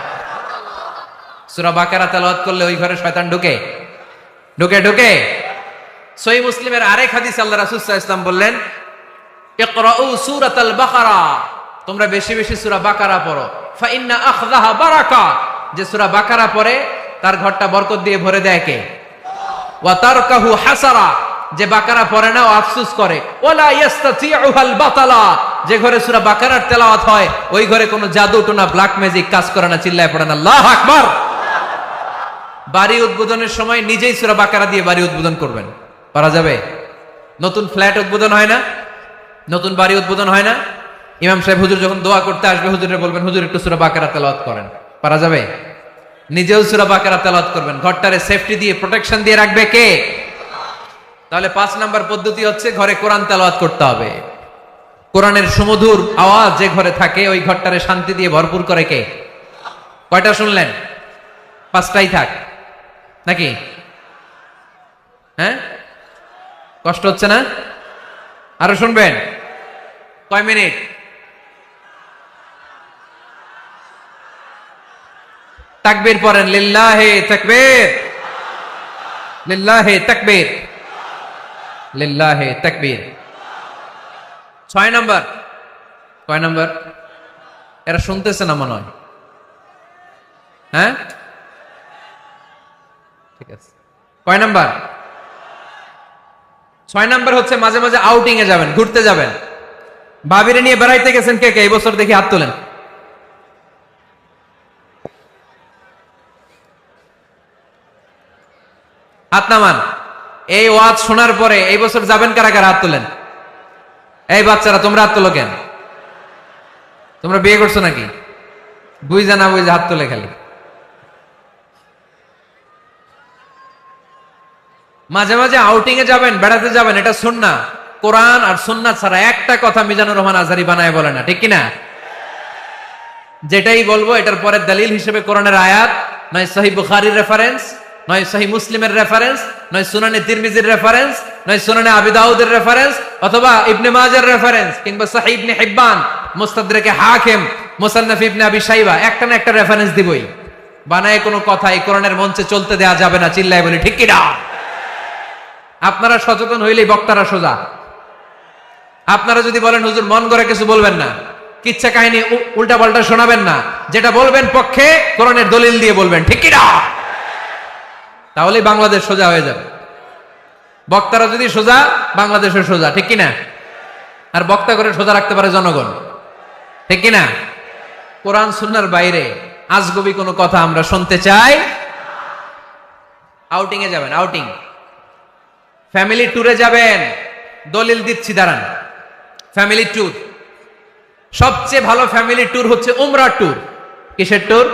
সূরা বাকারা তেলাওয়াত করলে ওই ঘরে শয়তান ঢুকে ঢুকে ঢুকে। সহিহ মুসলিমের আরেক হাদিস আল্লাহ রাসূল সাল্লাল্লাহু আলাইহি ওয়াসাল্লাম বললেন, ইকরাউ সূরাতাল বাকারা, তোমরা বেশি বেশি সূরা বাকারা পড়ো। ফা ইন্না আখযাহা বারাকা, যে সূরা বাকারা পড়ে তার ঘরটা বরকত দিয়ে ভরে দেয় কে? ওয়া তারকাহু হাসারা, যে বাকারা পড়ে না ও আফসোস করে। ওয়ালা ইস্তাতিউহাল বাতালা, যে ঘরে সূরা বাকারার তেলাওয়াত হয় ওই ঘরে কোনো জাদু টোনা ব্ল্যাক ম্যাজিক কাজ করে না। চিল্লায় পড়েন আল্লাহু আকবার। বাড়ি উদ্বোধনের সময় নিজেই সূরা বাকারা দিয়ে বাড়ি উদ্বোধন করবেন, পারা যাবে? নতুন ফ্ল্যাট উদ্বোধন হয় না, নতুন বাড়ি উদ্বোধন হয় না, ইমাম সাহেব হুজুর যখন দোয়া করতে আসবে হুজুরে বলবেন, হুজুর একটু সূরা বাকারা তেলাওয়াত করেন, পারা যাবে? নিজেও সূরা বাকারা তেলাওয়াত করবেন, ঘরটারে সেফটি দিয়ে প্রোটেকশন দিয়ে রাখবে কে? তাহলে 5 নাম্বার পদ্ধতি হচ্ছে ঘরে কোরআন তেলাওয়াত করতে হবে। কোরআনের সুমধুর আওয়াজ যে ঘরে থাকে ওই ঘরটারে শান্তি দিয়ে ভরপুর করে কে? কয়টা শুনলেন? 5টাই থাক নাকি? হ্যাঁ, কষ্ট হচ্ছে না? আরো শুনবেন? কয় মিনিট? তাকবীর পড়েন, লিল্লাহি তাকবীর, লিল্লাহি তাকবীর, লিল্লাহি তাকবীর। 6 নাম্বার। কয় নাম্বার? এরা শুনতেছে না মনে হয়। হ্যাঁ, ঠিক আছে। কয় নাম্বার? 6 নাম্বার হচ্ছে মাঝে মাঝে আউটিং এ যাবেন, ঘুরতে যাবেন। ভাবিরে নিয়ে বেড়াইতে গেছেন কে কে এই বছর? দেখি হাত তোলেন। হাত নামান। এই ওয়াজ শোনার পরে এই বছর যাবেন কারা কারা? হাত তোলেন। এই বাচ্চারা তোমরা হাত তোলো কেন? তোমরা বিয়ে করছো নাকি? বুঝা না বুঝা হাত তোলে খালি। মাঝে মাঝে আউটিং এ যাবেন, বেড়াতে যাবেন, এটা সুন্নাহ। কোরআন আর সুন্নাহ ছাড়া একটা কথা মিজানুর রহমান আজহারী বানায় বলে না, ঠিক কিনা? যেটাই বলবো এটার পরে দলিল হিসেবে কোরআনের আয়াত, নয় সহিহ বুখারীর রেফারেন্স, নয় সহিহ মুসলিমের রেফারেন্স, নয় সুনানে তিরমিজির রেফারেন্স, নয় সুনানে আবি দাউদের রেফারেন্স, অথবা ইবনে মাজার রেফারেন্স, কিংবা সহিহ ইবনে হিব্বান, মুস্তাদরাকে হাকিম, মুসান্নাফ ইবনে আবি শাইবা, একটা না একটা রেফারেন্স দিবই। বানায় কোনো কথা এই কোরআনের মঞ্চে চলতে দেয়া যাবে না। চিল্লায় বলি ঠিক কিনা? আপনারা সচেতন হইলেই বক্তারা সোজা। আপনারা যদি বলেন হুজুর মন করে কিছু বলবেন না, কিচ্ছা কাহিনী উল্টা পাল্টা শোনাবেন না, যেটা বলবেন পক্ষে কোরআনের দলিল দিয়ে বলবেন, ঠিক কিনা? তাহলেই বাংলাদেশ সোজা হয়ে যাবে। বক্তারা যদি সোজা, বাংলাদেশের সোজা, ঠিক কিনা? আর বক্তা করে সোজা রাখতে পারে জনগণ, ঠিক কিনা? কোরআন সুন্নাহর বাইরে আজগবি কোনো কথা আমরা শুনতে চাই। আউটিং এ যাবেন, আউটিং, ফ্যামিলি ট্যুরে যাবেন, দলিল দিচ্ছি দাঁড়ান। ফ্যামিলি ট্যুর, সবচেয়ে ভালো ফ্যামিলি ট্যুর হচ্ছে উমরা ট্যুর। কিসের ট্যুর?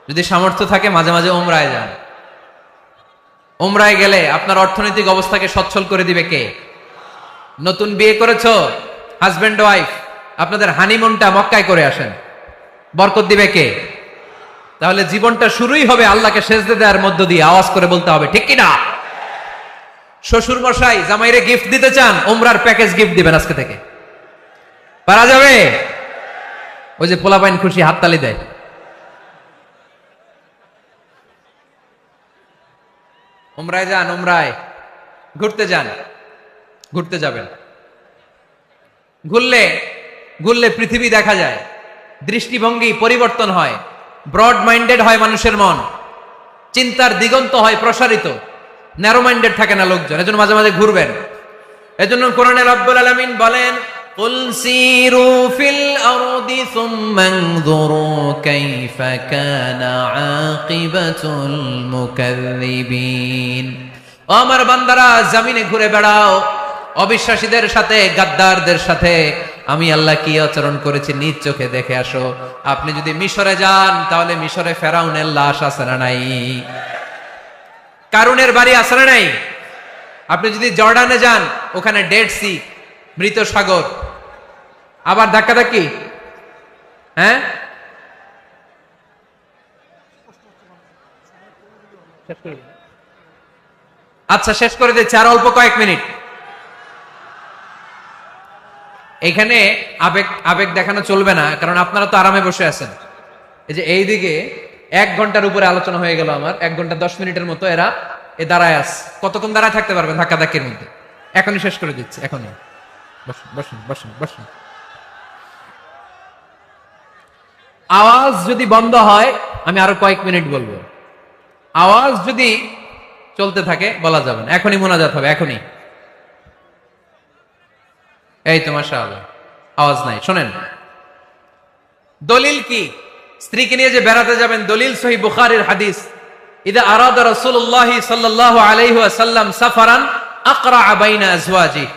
যদি সামর্থ্য থাকে মাঝে মাঝে উমরায় যান। উমরায় গেলে আপনার অর্থনৈতিক অবস্থাকে সচ্ছল করে দিবে কে? নতুন বিয়ে করেছো, হাজবেন্ড ওয়াইফ, আপনাদের হানিমুনটা মক্কায় করে আসেন, বরকত দিবে কে? তাহলে জীবনটা শুরুই হবে আল্লাহকে সেজদা দেওয়ার মধ্য দিয়ে। আওয়াজ করে বলতে হবে, ঠিক কিনা? শ্বশুর মশাই জামাইরে গিফট দিতে চান, উমরার প্যাকেজ গিফট দিবেন আজকে থেকে, পারা যাবে? ওই যে পোলাপাইন খুশি হাততালি দেয়। উমরায় যান, উমরায় ঘুরতে যান, ঘুরতে যাবেন। ঘুরলে ঘুরলে পৃথিবী দেখা যায়, দৃষ্টিভঙ্গি পরিবর্তন হয়, ব্রড মাইন্ডেড হয় মানুষের মন, চিন্তার দিগন্ত হয় প্রসারিত, ন্যারো মাইন্ডেড থাকে না লোকজন। এজন্য মাঝে মাঝে ঘুরবেন। এজন্য কোরআনে রব্বুল আলামিন বলেন, কুল সিরু ফিল আরদি সুম্মা আনযুরু কাইফা কানা আকিবাতুল মুকাজ্জিবিন। ও আমার বান্দারা, জমিনে ঘুরে বেড়াও, অবিশ্বাসীদের সাথে, গাদ্দারদের সাথে আমি আল্লাহ কি আচরণ করেছি নিজ চোখে দেখে আসো। আপনি যদি মিশরে যান তাহলে মিশরে ফেরাউনের লাশ আছে না নাই? কারুনের বাড়ি আছে না নাই? আপনি যদি জর্ডানে যান, ওখানে ডেড সি, মৃত সাগর, আবার ধাক্কাধাক্কি। হ্যাঁ, আচ্ছা শেষ করে দিচ্ছি, আর অল্প কয়েক মিনিট। এখানে আবেগ আবেগ দেখানো চলবে না, কারণ আপনারা তো আরামে বসে আছেন। এই যে এইদিকে 1 ঘন্টার উপরে আলোচনা হয়ে গেল আমার, 1 ঘন্টা 10 মিনিটের মতো এরা দাঁড়ায় আছে। কতক্ষণ দাঁড়ায় থাকতে পারবেন ধাক্কাধাক্কির মধ্যে? এখনই শেষ করে দিচ্ছি, এখনই। বসুন বসুন বসুন বসুন। আওয়াজ যদি বন্ধ হয় আমি আরো কয়েক মিনিট বলবো। আওয়াজ যদি চলতে থাকে বলা যাবে না। এখনই মোনাজাত হবে, এখনই। এই তো মাশাআল্লাহ, আওয়াজ নাই। শোনেন, দলিল কি? স্ত্রীকে নিয়ে যে বেড়াতে যাবেন, দলিল সহিহ বুখারীর হাদিস, ইদা আরাদা রাসূলুল্লাহ সাল্লাল্লাহু আলাইহি ওয়াসাল্লাম সাফারান আকরা বাইনা আজওয়াজিহি,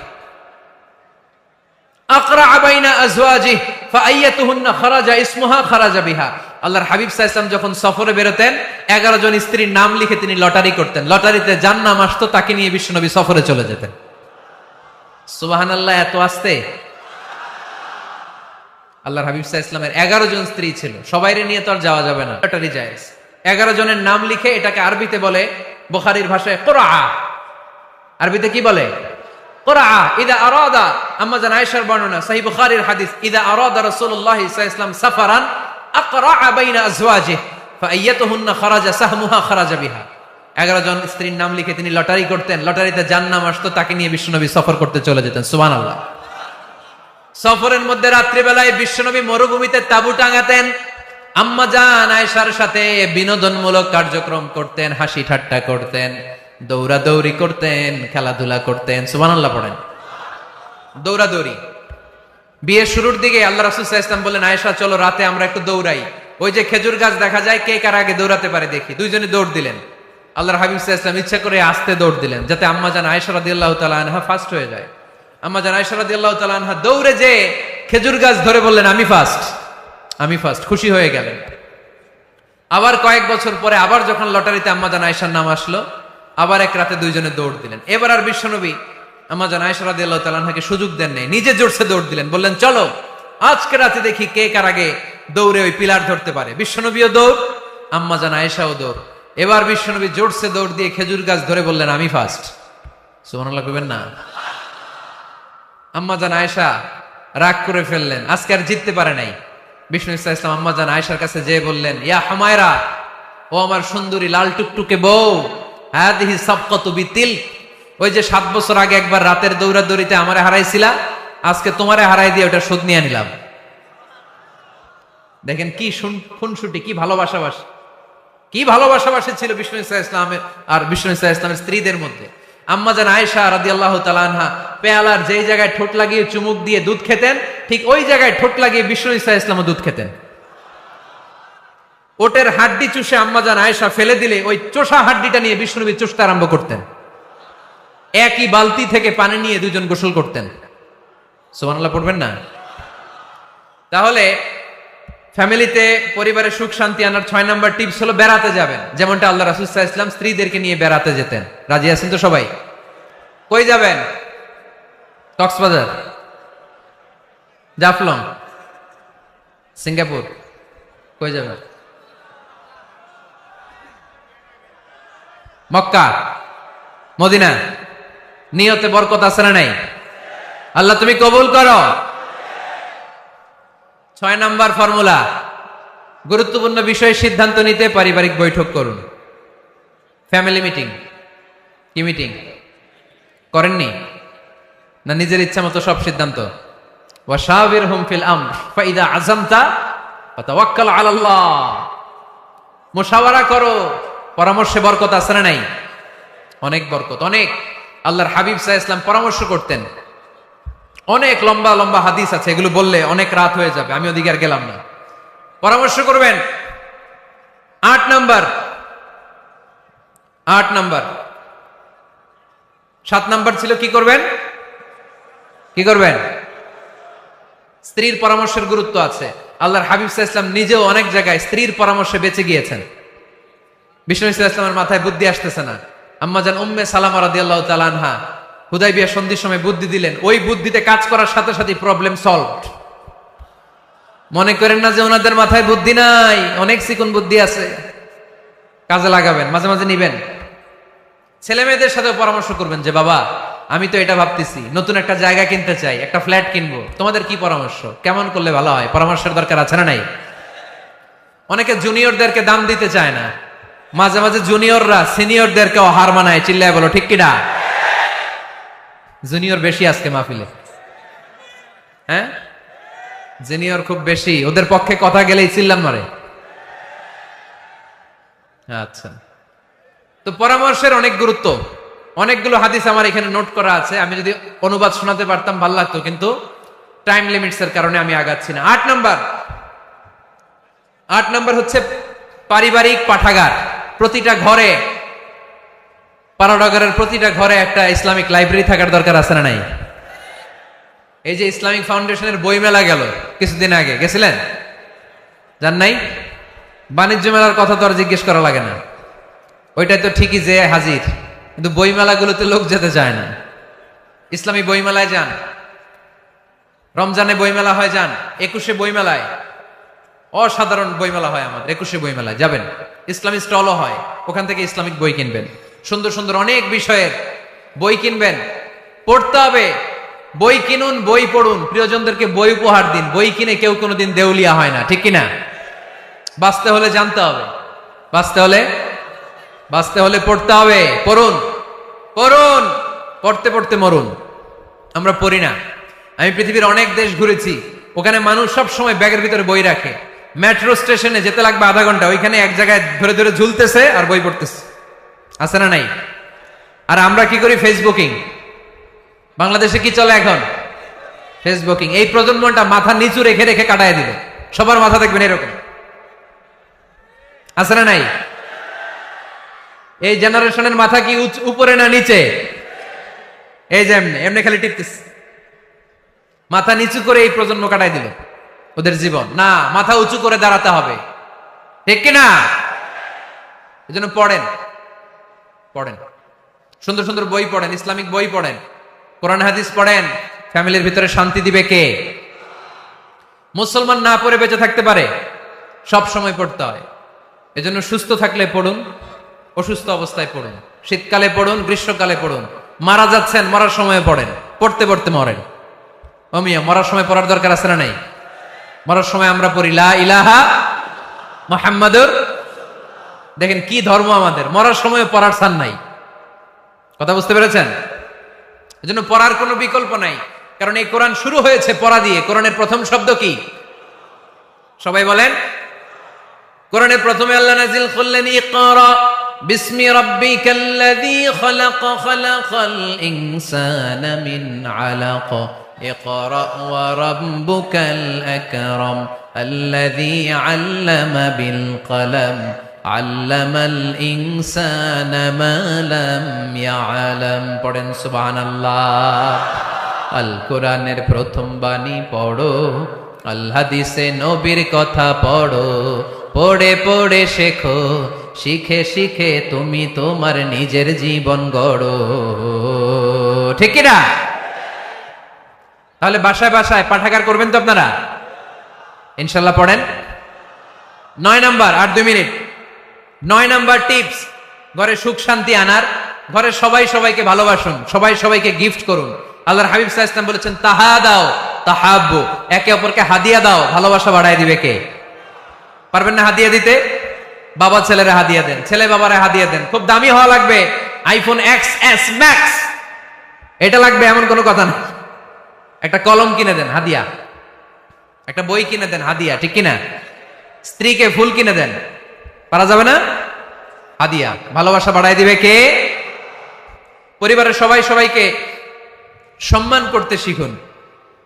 আকরা বাইনা আজওয়াজিহি ফাআইয়াতুহুন্না খারাজা ইসমুহা খারাজা বিহা। আল্লাহর হাবিব সাল্লাল্লাহু আলাইহি ওয়াসাল্লাম যখন সফরে বেরোতেন 11 জন স্ত্রীর নাম লিখে তিনি লটারি করতেন। লটারিতে যার নাম আসতো তাকে নিয়ে বিশ্বনবী সফরে চলে যেতেন। সুবহানাল্লাহ, এত আসতে। আল্লাহর হাবিব সাল্লাল্লাহু আলাইহি ওয়াসাল্লামের 11 জন স্ত্রী ছিল, সবাইরে নিয়ে তো আর যাওয়া যাবে না, লটারি জায়েজ। 11 জনের নাম লিখে, এটাকে আরবিতে বলে, বুখারীর ভাষায় কুরআ। আরবিতে কি বলে? কুরআ। ইদা আরাদা, আম্মা জান আয়েশার বর্ণনা, সহিহ বুখারীর হাদিস, ইদা আরাদা রাসূলুল্লাহ সাল্লাল্লাহু আলাইহি ওয়াসাল্লাম সাফারান আকরা বাইনা আজওয়াজিহি ফাআইয়াতুহুন্না খারাজা সাহমুহা খারাজা বিহা। 11 জন স্ত্রীর নাম লিখে তিনি লটারি করতেন, লটারিতে যার নাম আসতো তাকে নিয়ে বিশ্বনবী সফর করতে চলে যেতেন। সুবহানাল্লাহ। সফরের মধ্যে রাত্রিবেলায় বিশ্বনবী মরুভূমিতে তাঁবু টাঙাতেন, আম্মা জান আয়েশার সাথে বিনোদনমূলক কার্যক্রম করতেন, হাসি ঠাট্টা করতেন, দৌড়াদৌড়ি করতেন, খেলাধুলা করতেন। সুবহানাল্লাহ পড়েন। দৌড়াদৌড়ি। বিয়ের শুরুর দিকে আল্লাহ রাসূল সাল্লাল্লাহু আলাইহি ওয়াসাল্লাম বললেন, আয়েশা চলো রাতে আমরা একটু দৌড়াই, ওই যে খেজুর গাছ দেখা যায়, কে কার আগে দৌড়াতে পারে দেখি। দুইজনে দৌড় দিলেন। আল্লাহর হাবিব সাল্লাল্লাহু আলাইহি ওয়াসাল্লাম ইচ্ছা করে আস্তে দৌড় দিলেন, যাতে আম্মা জান আয়েশা রাদিয়াল্লাহু তাআলা আনহা ফার্স্ট হয়ে যায়। আম্মা জান আয়েশা রাদিয়াল্লাহু তাআলা আনহা দৌড়ে যে খেজুর গাছ ধরে বললেন, আমি ফার্স্ট, আমি ফার্স্ট, খুশি হয়ে গেলেন। আবার কয়েক বছর পরে আবার যখন লটারিতে আম্মা জান আয়েশার নাম আসলো, আবার এক রাতে দুইজনে দৌড় দিলেন। এবার আর বিশ্বনবী আম্মা জান আয়েশা রাদিয়াল্লাহু তাআলা আনহাকে সুযোগ দেন নাই, নিজে জোরসে দৌড় দিলেন, বললেন চলো আজকে রাতে দেখি কে কার আগে দৌড়ে ওই পিলার ধরতে পারে। বিশ্বনবীও দৌড়, আম্মা জান আয়েশাও দৌড়। এবার বিশ্বনবী জোরসে দৌড় দিয়ে খেজুর গাছ ধরে বললেন, আমি ফার্স্ট। সুবহানাল্লাহ কইবেন না? আম্মা জান আয়েশা রাগ করে ফেললেন, আজকে আর জিততে পারে নাই। বিষ্ণু সাল্লাল্লাহু আলাইহি ওয়াসাল্লাম আম্মা জান আয়েশার কাছে যেয়ে বললেন, ইয়া হুমায়রা, ও আমার সুন্দরী লাল টুকটুকে বউ, হাদিহি সাবকাতু বিতিল, ওই যে 7 বছর আগে একবার রাতের দৌড়াদৌড়িতে আমারে হারাইছিলা, আজকে তোমারে হারাই দিয়ে ওটা শোধ নিয়ে নিলাম। দেখেন কি খুনসুটি, কি ভালোবাসাবাসি, কি ভালোবাসাবাসি ছিল বিষ্ণু সাল্লাল্লাহু আলাইহি ওয়াসাল্লামের আর বিষ্ণু সাল্লাল্লাহু আলাইহি ওয়াসাল্লামের স্ত্রীদের মধ্যে। আম্মা জান আয়েশা রাদিয়াল্লাহু তাআলা আনহা পেয়ালার যেই জায়গায় ঠোঁট লাগিয়ে চুমুক দিয়ে দুধ খেতেন, ঠিক ওই জায়গায় ঠোঁট লাগিয়ে বিষ্ণু সাল্লাল্লাহু আলাইহি ওয়াসাল্লাম দুধ খেতেন। ওটের হাড্ডি চুষে আম্মা জান আয়েশা ফেলে দিলে ওই চোষা হাড্ডিটা নিয়ে বিষ্ণুনবী চুষতে আরম্ভ করতেন। একই বালতি থেকে পানি নিয়ে দুজন গোসল করতেন। সুবহানাল্লাহ পড়বেন না? তাহলে ফ্যামিলিতে, পরিবারে সুখ শান্তি আনার 6 নাম্বার টিপস হলো বেড়াতে যাবেন, যেমনটা আল্লাহ রাসূল সাল্লাল্লাহু আলাইহি ওয়াসাল্লাম স্ত্রীদেরকে নিয়ে বেড়াতে যেতেন। রাজি আছেন তো সবাই? কই যাবেন? কক্সবাজার, জাফলং, সিঙ্গাপুর, কই যাবেন? মক্কা, মদিনা। নিয়তে বরকত আছে না নাই? আল্লাহ তুমি কবুল করো। 6 নাম্বার ফর্মুলা, গুরুত্বপূর্ণ বিষয়ে সিদ্ধান্ত নিতে পারিবারিক বৈঠক করুন। Family meeting. কি মিটিং করেননি? না নিজের ইচ্ছা মতো সব সিদ্ধান্ত? ওয়া শাবিরহুম ফিল আমর ফাইদা আযামতা ফাতাওয়াক্কাল আলাল্লাহ। মুশাওয়ারা করো, পরামর্শে বরকত আছে না নাই? অনেক বরকত, অনেক। আল্লাহর হাবিব সাল্লাল্লাহু আলাইহি ওয়াসাল্লাম পরামর্শ করতেন। অনেক লম্বা লম্বা হাদিস আছে, এগুলো বললে অনেক রাত হয়ে যাবে, আমি ওদিকে আর গেলাম না। পরামর্শ করবেন। 8 নাম্বার 7 নাম্বার ছিল কি করবেন? কি করবেন? স্ত্রীর পরামর্শের গুরুত্ব আছে। আল্লাহর হাবিব সাল্লাল্লাহু আলাইহি ওয়াসাল্লাম নিজেও অনেক জায়গায় স্ত্রীর পরামর্শে বেঁচে গিয়েছেন। বিষ্ণু সাল্লাল্লাহু আলাইহি ওয়াসাল্লামের মাথায় বুদ্ধি আসতেছে না, আম্মাজান উম্মে সালামা রাদিয়াল্লাহু তাআলা আনহা হুদাইবিয়া সন্ধির সময় বুদ্ধি দিলেন। ওই বুদ্ধিতে কাজ করার সাথে সাথে প্রবলেম সলভড। মনে করেন না যে ওনাদের মাথায় বুদ্ধি নাই, অনেক চিকন বুদ্ধি আছে, কাজে লাগাবেন, মাঝে মাঝে নিবেন। ছেলে মেয়েদের সাথে পরামর্শ করবেন যে বাবা আমি তো এটা ভাবতেছি, নতুন একটা জায়গা কিনতে চাই, একটা ফ্ল্যাট কিনবো, তোমাদের কি পরামর্শ, কেমন করলে ভালো হয়? পরামর্শের দরকার আছে না নাই? অনেকে জুনিয়রদেরকে দাম দিতে চায় না, মাঝে মাঝে জুনিয়ররা সিনিয়রদেরকে হার মানায়। চিল্লায় বলো ঠিক কিনা? জুনিয়র বেশি আজকে মাহফিলে, হ্যাঁ জুনিয়র খুব বেশি, ওদের পক্ষে কথা গেলেই চিল্লাম মারে। আচ্ছা, তো পরামর্শের অনেক গুরুত্ব। অনেকগুলো হাদিস আমার এখানে নোট করা আছে, আমি যদি অনুবাদ শোনাতে পারতাম ভালো লাগতো, কিন্তু টাইম লিমিটস এর কারণে আমি আগাচ্ছি না। 8 নাম্বার হচ্ছে পারিবারিক পাঠাগার। প্রতিটা ঘরে, পাড়ানগরের প্রতিটা ঘরে একটা ইসলামিক লাইব্রেরি থাকার দরকার আছে না নাই? এই যে ইসলামিক ফাউন্ডেশনের বই মেলা গেল কিছুদিন আগে, গেছিলেন? জান নাই? বাণিজ্য মেলার কথা তো আর জিজ্ঞেস করা লাগে না, ওইটাই তো ঠিকই যে হাজির, কিন্তু বই মেলাগুলোতে লোক যেতে চায় না। ইসলামী বই মেলায় যান, রমজানে বই মেলা হয় যান, 21শে বই মেলায়, অসাধারণ বই মেলা হয় আমাদের 21শে বই মেলায় যাবেন, ইসলামী স্টলও হয়, ওখান থেকে ইসলামিক বই কিনবেন, সুন্দর সুন্দর অনেক বিষয়ের বই কিনবেন। পড়তে হবে, বই কিনুন, বই পড়ুন, প্রিয়জনদেরকে বই উপহার দিন। বই কিনে কেউ কোনোদিন দেউলিয়া হয় না, ঠিক কিনা? বাঁচতে হলে জানতে হবে, বাঁচতে হলে পড়তে হবে। পড়ুন, পড়তে পড়তে মরুন। আমরা পড়ি না। আমি পৃথিবীর অনেক দেশ ঘুরেছি, ওখানে মানুষ সব সময় ব্যাগের ভিতরে বই রাখে। মেট্রো স্টেশনে যেতে লাগবে আধা ঘন্টা, ওইখানে এক জায়গায় ধরে ধরে ঝুলতেছে আর বই পড়তেছে, আছে না নাই? আর আমরা কি করি? ফেসবুকিং। বাংলাদেশে কি চলে এখন? ফেসবুকিং। এই প্রজন্মটা মাথা নিচু রেখে রেখে কাটায় দিবে, সবার মাথা দেখবেন এরকম, আছে না নাই? এই জেনারেশনের মাথা কি উপরে না নিচে? এই যে এমনি এমনি খালি টিপতেছে, মাথা নিচু করে এই প্রজন্ম কাটাই দিল ওদের জীবন। না, মাথা উঁচু করে দাঁড়াতে হবে, ঠিক কিনা? এই জন্য পড়েন, সুন্দর সুন্দর বই পড়েন, ইসলামিক বই পড়েন, কোরআন হাদিস পড়েন। ফ্যামিলির ভিতরে শান্তি দিবে কে? মুসলমান না পড়ে বেঁচে থাকতে পারে? সব সময় পড়তে হয়। এজন্য সুস্থ থাকলে পড়ুন, অসুস্থ অবস্থায় পড়ুন, শীতকালে পড়ুন, গ্রীষ্মকালে পড়ুন। মারা যাচ্ছেন, মরার সময় পড়েন, পড়তে পড়তে মরেন। অমিয়া, মরার সময় পড়ার দরকার আছে না নাই? মরার সময় আমরা পড়ি লা ইলাহা মুহাম্মাদুর। দেখেন কি ধর্ম আমাদের, মরার সময় পড়ার স্থান নাই। কথা বুঝতে পেরেছেন? এজন্য পড়ার কোনো বিকল্প নাই, কারণ এই কোরআন শুরু হয়েছে পড়া দিয়ে। কোরআনের প্রথম শব্দ কি? সবাই বলেন। কোরআনের প্রথমে আল্লাহ নাজিল করলেন ইকরা বিসমি রাব্বিকাল্লাযী খালাক, খালাকাল ইনসানা মিন আলাক, ইকরা ওয়া রাব্বুকাল আকরাম, আল্লাযী আল্লামা বিল কলম, আল্লামাল ইনসানা মা লাম ইয়ালাম। পড়েন সুবহানাল্লাহ। আল কোরআনের প্রথম বাণী পড়ো, আল হাদিসে নবীর কথা পড়ো, পড়ে পড়ে শেখো, শিখে শিখে তুমি তোমার নিজের জীবন গড়ো, ঠিক কি না? তাহলে বাসায় বাসায় পাঠাগার করবেন তো আপনারা, ইনশাল্লাহ। পড়েন। 9 নাম্বার, আর 2 মিনিট। 9 নাম্বার টিপস, ঘরে সুখ শান্তি আনার। ঘরে সবাই সবাইকে ভালোবাসুন, সবাই সবাইকে গিফট করুন। আল্লাহর হাবিব সাল্লাল্লাহু আলাইহি ওয়াসাল্লাম বলেছেন তাহাদাও তাহাব্বু, একে অপরকে হাদিয়া দাও, ভালোবাসা বাড়ায় দিবে কে? পারবেন না হাদিয়া দিতে? বাবা ছেলেরা হাদিয়া দেন, ছেলে বাবারা হাদিয়া দেন। খুব দামি হওয়া লাগবে, আইফোন XS Max এটা লাগবে এমন কোনো কথা না। একটা কলম কিনে দেন হাদিয়া, একটা বই কিনে দেন হাদিয়া, ঠিক কিনা? স্ত্রীকে ফুল কিনে দেন, পারা যাবে না? হাদিয়া। ভালোবাসা বাড়াই দিবে কে? পরিবারের সবাই সবাইকে সম্মান করতে শিখুন,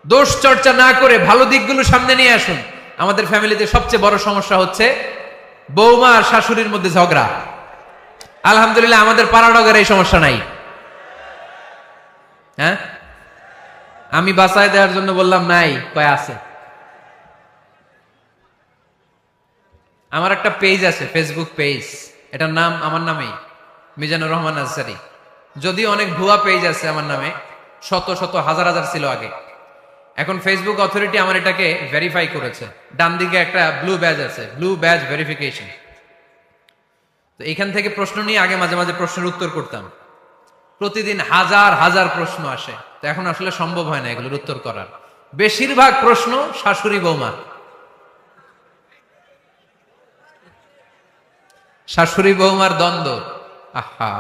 দোষ চর্চা না করে ভালো দিকগুলো সামনে নিয়ে আসুন। আমাদের ফ্যামিলিতে সবচেয়ে বড় সমস্যা হচ্ছে বৌমা আর শাশুড়ির মধ্যে ঝগড়া। আলহামদুলিল্লাহ আমাদের পাড়ানগরে এই সমস্যা নাই। হ্যাঁ, আমি বাঁচায় দেওয়ার জন্য বললাম নাই, কয় আছে। আমার একটা পেজ আছে, ফেসবুক পেজ, এটার নাম আমার নামেই, মিজানুর রহমান আনসারী। যদিও অনেক ভুয়া পেজ আছে আমার নামে, শত শত হাজার হাজার ছিল আগে। এখন ফেসবুক অথরিটি আমার এটাকে ভেরিফাই করেছে। ডান দিকে একটা ব্লু ব্যাজ আছে, ব্লু ব্যাজ ভেরিফিকেশন। তো এখান থেকে প্রশ্ন নিয়ে আগে মাঝে মাঝে প্রশ্নের উত্তর করতাম। প্রতিদিন হাজার হাজার প্রশ্ন আসে, তো এখন আসলে সম্ভব হয় না এগুলোর উত্তর করার। বেশিরভাগ প্রশ্ন শাশুড়ি বৌমা, শাশুড়ি বৌমার দ্বন্দ্ব। আহা,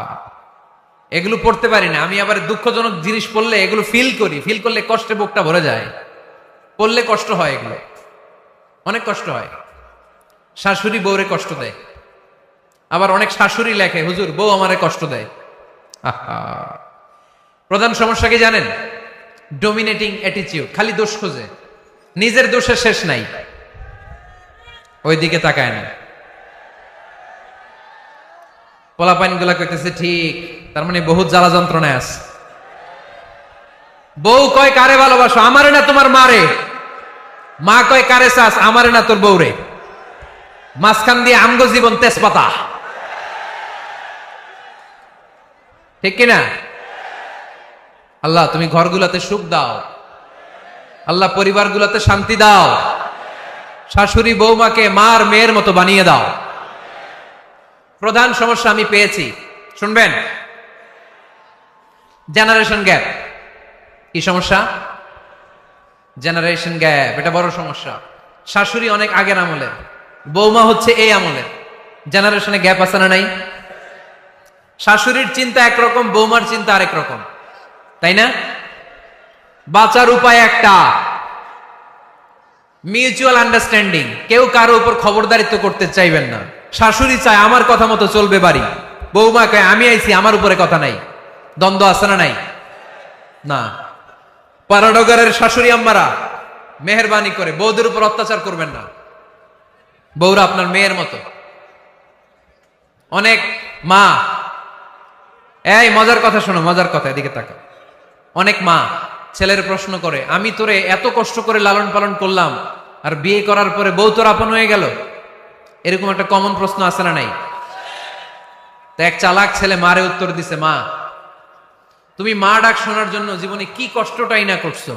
এগুলো পড়তে পারি না আমি। আবার দুঃখজনক জিনিস পড়লে এগুলো ফিল করি, ফিল করলে কষ্টে বুকটা ভরে যায়। পড়লে কষ্ট হয়, এগুলো অনেক কষ্ট হয়। শাশুড়ি বউরে কষ্ট দেয়, আবার অনেক শাশুড়ি লেখে হুজুর বউ আমারে কষ্ট দেয়। আহা, প্রধান সমস্যা কি জানেন? ডমিনেটিং অ্যাটিটিউড, খালি দোষ খোঁজে, নিজের দোষের শেষ নাই, ওইদিকে তাকায় না। পোলাপাইন গুলা কইতেছে ঠিক, তার মানে বহুত জ্বালা যন্ত্রণায় আছে। বউ কয় কারে ভালোবাসো? আমারে না তোমার মারে। মা কয় কারে চাস? আমারে না তোর বউরে। মাঝখান দিয়ে আমগো জীবন তেজপাতা, ঠিক কিনা? আল্লাহ তুমি ঘরগুলাতে সুখ দাও, আল্লাহ পরিবারগুলোতে শান্তি দাও, শাশুড়ি বৌমাকে মার মেয়ের মতো বানিয়ে দাও। প্রধান সমস্যা আমি পেয়েছি, শুনবেন, জেনারেশন গ্যাপ। কি সমস্যা? জেনারেশন গ্যাপ, এটা বড় সমস্যা। শাশুড়ি অনেক আগের আমলের, বৌমা হচ্ছে এই আমলের। জেনারেশনে গ্যাপ আছে না নাই? শাশুড়ির চিন্তা একরকম, বৌমার চিন্তা আরেক রকম, তাই না? বাঁচার উপায় একটা, মিউচুয়াল আন্ডারস্ট্যান্ডিং। কেউ কারো উপর খবরদারিত্ব করতে চাইবেন না। শাশুড়ি চায় আমার কথা মতো চলবে বাড়ি, বৌমা কয় আমি আইছি আমার উপরে কথা নাই। দ্বন্দ্ব আছে না নাই? না। পারাডগারের শাশুড়ি আম্মারা মেহেরবানি করে বৌদের উপর অত্যাচার করবেন না। বৌরা আপনার মেয়ের মতো। অনেক মা, এই মজার কথা শোনো, মজার কথা, এদিকে তাকাও। অনেক মা ছেলের প্রশ্ন করে, আমি তোরে এত কষ্ট করে লালন পালন করলাম, আর বিয়ে করার পরে বউ তোর আপন হয়ে গেল। এরকম একটা কমন প্রশ্ন আছে না নাই? তো এক চালাক ছেলে মারে উত্তর দিছে, মা তুমি মা ডাক শোনার জন্য জীবনে কি কষ্টটাই না করছো।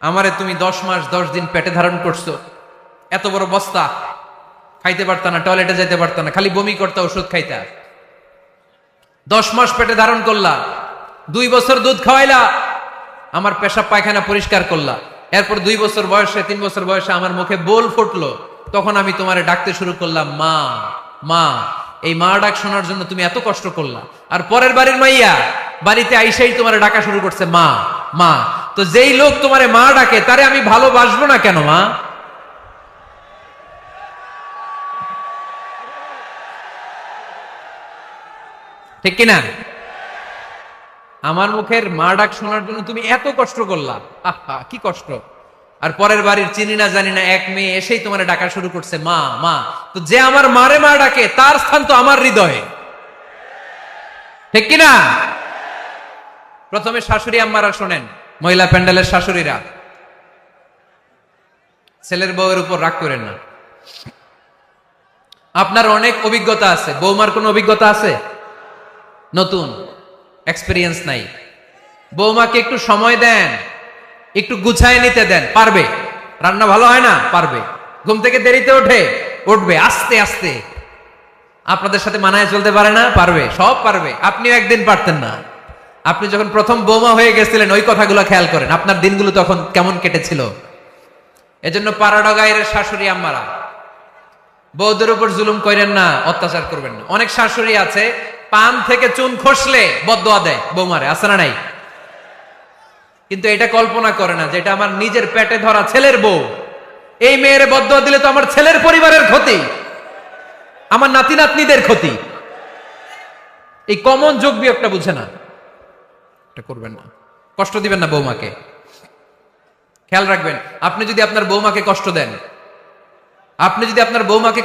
আমারে তুমি 10 মাস 10 দিন পেটে ধারণ করছো, এত বড় বস্তা, খাইতে পারতা না, টয়লেটে যাইতে পারতা না, খালি বমি করতা, ওষুধ খাইতা। 10 মাস পেটে ধারণ করলা, 2 বছর দুধ খাওয়াইলা, আমার পেশাব পায়খানা পরিষ্কার করলা। এরপর 2 বছর বয়সে, 3 বছর বয়সে আমার মুখে বোল ফুটলো, তখন আমি তোমারে ডাকতে শুরু করলাম মা মা। এই মা ডাক শোনার জন্য তুমি এত কষ্ট করলা, আর পরের বাড়ির মাইয়া বাড়িতে আইসাই তোমারে ডাকা শুরু করছে মা মা। তো যেই লোক তোমারে মা ডাকে তারে আমি ভালোবাসবো না কেন মা? ঠিক কিনা? আমার মুখের মা ডাক শোনার জন্য তুমি এত কষ্ট করলা, আহা কি কষ্ট। আর পরের বাড়ির চিনি না জানি না এক মেয়ে এসেই তোমার ডাকা শুরু করছে মা মা। তো যে আমার মারে মা ডাকে তার স্থান তো আমার হৃদয়ে, ঠিক কিনা? প্রথমে শাশুড়ি আম্মারা শোনেন, মহিলা প্যান্ডেলের শাশুড়িরা, ছেলের বউয়ের উপর রাগ করেন না। আপনার অনেক অভিজ্ঞতা আছে, বৌমার কোনো অভিজ্ঞতা আছে? নতুন এক্সপেরিয়েন্স নাই। বৌমাকে একটু সময় দেন, একটু গুছায় নিতে দেন, পারবে। রান্না ভালো হয় না, পারবে। ঘুম থেকে দেরিতে উঠবে আস্তে আস্তে। আপনাদের সাথে মানায় চলতে পারে না, পারবে, সব পারবে। আপনিও একদিন পারতেন না। আপনি যখন প্রথম বৌমা হয়ে গেছিলেন ওই কথাগুলো খেয়াল করেন, আপনার দিনগুলো তখন কেমন কেটেছিল। এজন্য পাড়াডগাঁয়ের শাশুড়ি আম্মারা বৌদের উপর জুলুম করেন না, অত্যাচার করবেন না। অনেক শাশুড়ি আছে পান থেকে চুন খসলে বদদোয়া দেয় বৌমারে, আছে না নাই? কিন্তু এটা কল্পনা করে না যে এটা আমার নিজের পেটে ধরা ছেলের বউ। এই মেয়ের বদদোয়া দিলে তো আমার ছেলের পরিবারের ক্ষতি, আমার নাতি নাতনিদের ক্ষতি। এই কমন যোগ বিয়োগটা বুঝে না। এটা করবেন না, কষ্ট দিবেন না বৌমাকে। খেয়াল রাখবেন, আপনি যদি আপনার বৌমাকে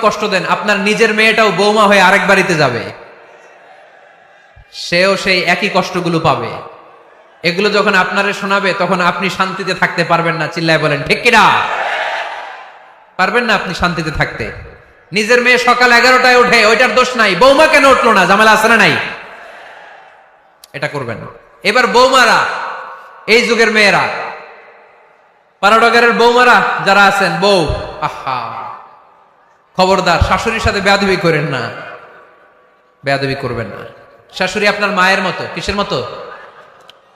কষ্ট দেন, আপনার নিজের মেয়েটাও বৌমা হয়ে আরেক বাড়িতে যাবে, সেও সেই একই কষ্টগুলো পাবে। এগুলো যখন আপনারে শোনাবে তখন আপনি শান্তিতে থাকতে পারবেন না। চিল্লায় বলেন ঠিক কিনা? পারবেন না আপনি শান্তিতে থাকতে। নিজের মেয়ে সকাল 11টায় ওঠে, ওইটার দোষ নাই, বৌমা কেন উঠলো না, ঝামেলা আছে না নাই? এটা করবেন না। এবার বৌমারা, এই যুগের মেয়েরা, পাড়াডগারের বৌমারা যারা আছেন, বউ, আহা, খবরদার শাশুড়ির সাথে বেয়াদবি করেন না, বেয়াদবি করবেন না। শাশুড়ি আপনার মায়ের মতো। কিসের মতো?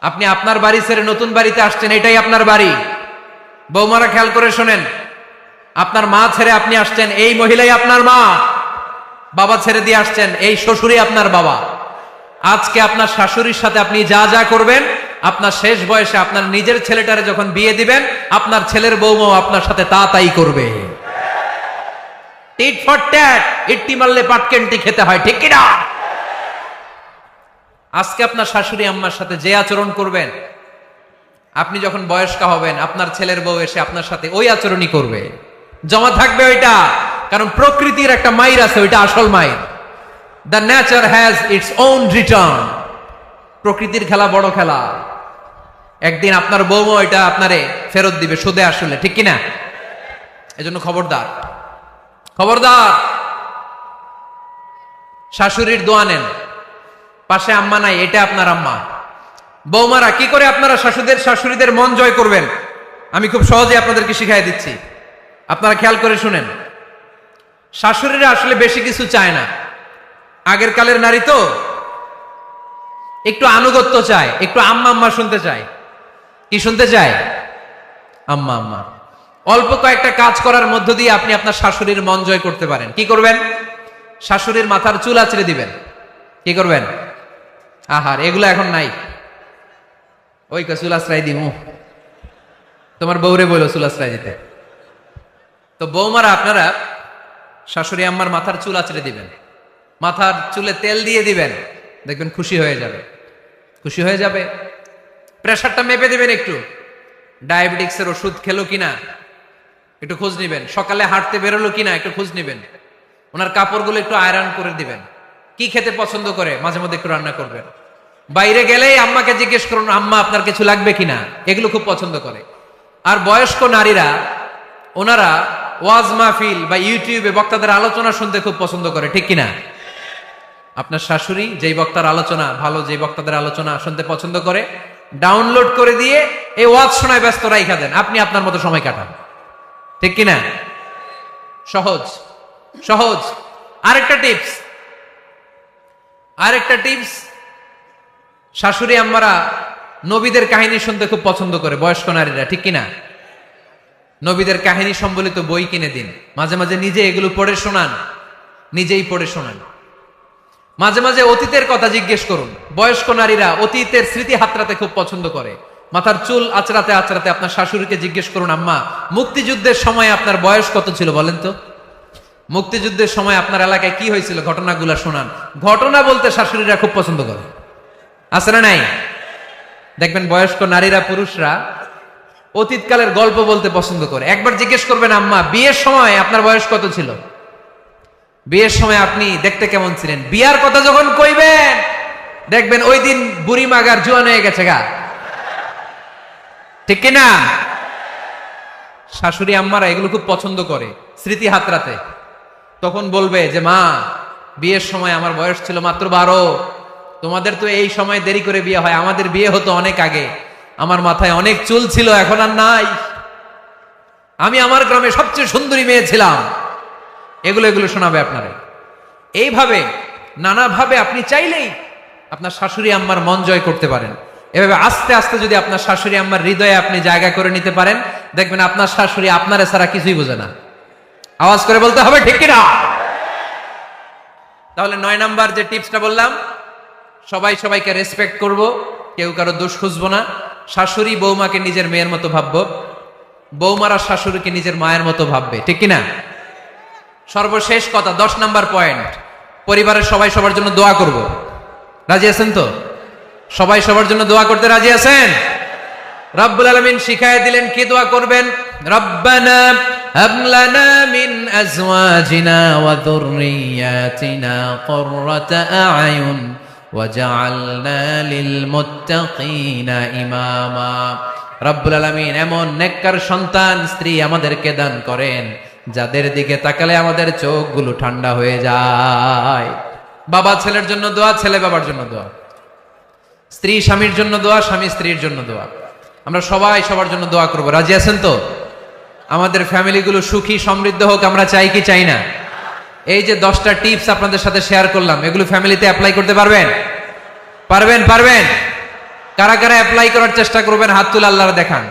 আপনি আপনার বাড়ি ছেড়ে নতুন বাড়িতে আসছেন, এটাই আপনার বাড়ি। বৌমারা খেয়াল করে শোনেন, আপনার মা ছেড়ে আপনি আসছেন, এই মহিলাই আপনার মা। বাবা ছেড়ে দিয়ে আসছেন, এই শ্বশুরই আপনার বাবা। আজকে আপনার শাশুড়ির সাথে আপনি যা যা করবেন, আপনার শেষ বয়সে আপনার নিজের ছেলেটারে যখন বিয়ে দিবেন, আপনার ছেলের বৌমাও আপনার সাথে তা তাই করবে। টিট ফর ট্যাট, ইট্টি মারলে পাটকেনটি খেতে হয়, ঠিক কিনা? আজকে আপনার শাশুড়ি আম্মার সাথে যে আচরণ করবেন, আপনি যখন বয়স্ক হবেন, আপনার ছেলের বউ এসে আপনার সাথে ওই আচরণই করবে। জমা থাকবে ওইটা, কারণ প্রকৃতির একটা মাইর আছে, ওইটা আসল মাইর। The nature has its own return. প্রকৃতির খেলা বড় খেলা। একদিন আপনার বৌমা এটা আপনারে ফেরত দিবে, সুদে আসলে, ঠিক কিনা? এজন্য খবরদার, খবরদার। শাশুড়ির দোয়া নেন, পাশে আম্মা নাই, এটা আপনার আম্মা। বৌমারা, কি করে আপনারা শাশুড়িদের মন জয় করবেন, আমি খুব সহজে আপনাদেরকে শিখাই দিচ্ছি। আপনারা খেয়াল করে শুনেন। শাশুড়িরা আসলে বেশি কিছু চায় না। আগের কালের নারী তো একটু আনুগত্য চায়, একটু আম্মা আম্মা শুনতে চায়। কি শুনতে চায়? আম্মা আম্মা। অল্প কয়েকটা কাজ করার মধ্য দিয়ে আপনি আপনার শাশুড়ির মন জয় করতে পারেন। কি করবেন? শাশুড়ির মাথার চুল আঁচড়ে দিবেন। কি করবেন? আহার, এগুলো এখন নাই। ওই চুল আশ্রয় দিমু, তোমার বউরে বলো চুল আশ্রয় দিতে। তো বৌমারা, আপনারা শাশুড়ি আম্মার মাথার চুল আঁচড়ে দিবেন, মাথার চুলে তেল দিয়ে দিবেন, দেখবেন খুশি হয়ে যাবে, খুশি হয়ে যাবে। প্রেশারটা মেপে দিবেন, একটু ডায়াবেটিক্সের ওষুধ খেলো কিনা একটু খোঁজ নিবেন, সকালে হাঁটতে বেরোলো কিনা একটু খোঁজ নিবেন, ওনার কাপড়গুলো একটু আয়রন করে দিবেন, কি খেতে পছন্দ করে মাঝে মধ্যে একটু রান্না করবেন। বাইরে গেলেই আম্মাকে জিজ্ঞেস করুন, আম্মা আপনার কিছু লাগবে কিনা, এগুলো খুব পছন্দ করে। আর বয়স্ক নারীরা, ওনারা ওয়াজ মাহফিল বা ইউটিউবে বক্তাদের আলোচনা শুনতে খুব পছন্দ করে, ঠিক কিনা? আপনার শাশুড়ি যেই বক্তার আলোচনা ভালো, যেই বক্তাদের আলোচনা শুনতে পছন্দ করে, ডাউনলোড করে দিয়ে এই ওয়াজ শোনায় ব্যস্ত রাইখা দেন, আপনি আপনার মতো সময় কাটান, ঠিক কিনা? সহজ সহজ। আরেকটা টিপস, শাশুড়ি আম্মারা নবীদের কাহিনী শুনতে খুব পছন্দ করে, বয়স্ক নারীরা, ঠিক কিনা? নবীদের কাহিনী সম্বলিত বই কিনে দিন, মাঝে মাঝে নিজে এগুলো পড়ে শোনান, নিজেই পড়ে শোনান। মাঝে মাঝে অতীতের কথা জিজ্ঞেস করুন। বয়স্ক নারীরা অতীতের স্মৃতি হাতড়াতে খুব পছন্দ করে। মাথার চুল আঁচড়াতে আঁচড়াতে আপনার শাশুড়িকে জিজ্ঞেস করুন, আম্মা মুক্তিযুদ্ধের সময় আপনার বয়স কত ছিল বলেন তো? মুক্তিযুদ্ধের সময় আপনার এলাকায় কি হয়েছিল, ঘটনাগুলো শোনান। ঘটনা বলতে শাশুড়িরা খুব পছন্দ করে, আছে না নাই? দেখবেন বয়স্ক নারীরা, পুরুষরা অতীতকালের গল্প বলতে পছন্দ করে। একবার জিজ্ঞেস করবেন, আম্মা বিয়ের সময় আপনার বয়স কত ছিল, বিয়ের সময় আপনি দেখতে কেমন ছিলেন। বিয়ার কথা যখন কইবেন, দেখবেন ওই দিন বুড়ি মাগার জোয়ান হয়ে গেছে গা, ঠিক কিনা? শাশুড়ি আম্মারা এগুলো খুব পছন্দ করে, স্মৃতি হাতড়াতে। তখন বলবে যে, মা বিয়ের সময় আমার বয়স ছিল মাত্র 12, তোমাদের তো এই সময় দেরি করে বিয়ে হয়, আমাদের বিয়ে হতো অনেক আগে, আমার মাথায় অনেক চুল ছিল, এখন আর নাই, আমি আমার গ্রামে সবচেয়ে সুন্দরী মেয়ে ছিলাম। এগুলো শোনাবে আপনারে। এইভাবে নানাভাবে আপনি চাইলেই আপনার শাশুড়ি আম্মার মন জয় করতে পারেন। এভাবে আস্তে আস্তে যদি আপনার শাশুড়ি আম্মার হৃদয়ে আপনি জায়গা করে নিতে পারেন, দেখবেন আপনার শাশুড়ি আপনারে ছাড়া কিছুই বোঝে না। আওয়াজ করে বলতে হবে, ঠিক কিনা? তাহলে 9 নাম্বার যে টিপসটা বললাম, সবাই সবাইকে রেসপেক্ট করব, কেউ কারো দোষ খুঁজবো না, শাশুড়ি বৌমাকে নিজের মেয়ের মতো ভাববো, বৌমারা শাশুড়িকে নিজের মায়ের মতো ভাববে, ঠিক কিনা? সর্বশেষ কথা, 10 নাম্বার পয়েন্ট, পরিবারের সবাই সবার জন্য দোয়া করব। রাজি আছেন তো? সবাই সবার জন্য দোয়া করতে রাজি আছেন? রব্বুল আলামিন শিখায় দিলেন কি দোয়া করবেন। রব্বানা হাব লানা মিন আজওয়াজিনা ওয়া যুররিয়াতিনা কুররাতা আ'য়ুন ওয়াজআলনা লিল মুত্তাকিনা ইমামা। রব্বুল আলামিন এমন নেককার সন্তান স্ত্রী আমাদেরকে দান করেন যাদের দিকে তাকালে আমাদের চোখগুলো ঠান্ডা হয়ে যায়। বাবা ছেলের জন্য দোয়া, ছেলে বাবার জন্য দোয়া, স্ত্রী স্বামীর জন্য দোয়া, স্বামী স্ত্রীর জন্য দোয়া। আমরা সবাই সবার জন্য দোয়া করব। রাজি আছেন তো? আমাদের ফ্যামিলিগুলো সুখী সমৃদ্ধ হোক, আমরা চাই কি চাই না? এই যে 10টা টিপস আপনাদের সাথে শেয়ার করলাম, এগুলো ফ্যামিলিতে অ্যাপ্লাই করতে পারবেন? পারবেন? কারা কারা অ্যাপ্লাই করার চেষ্টা করবেন হাত তুলে আল্লাহর দেখান।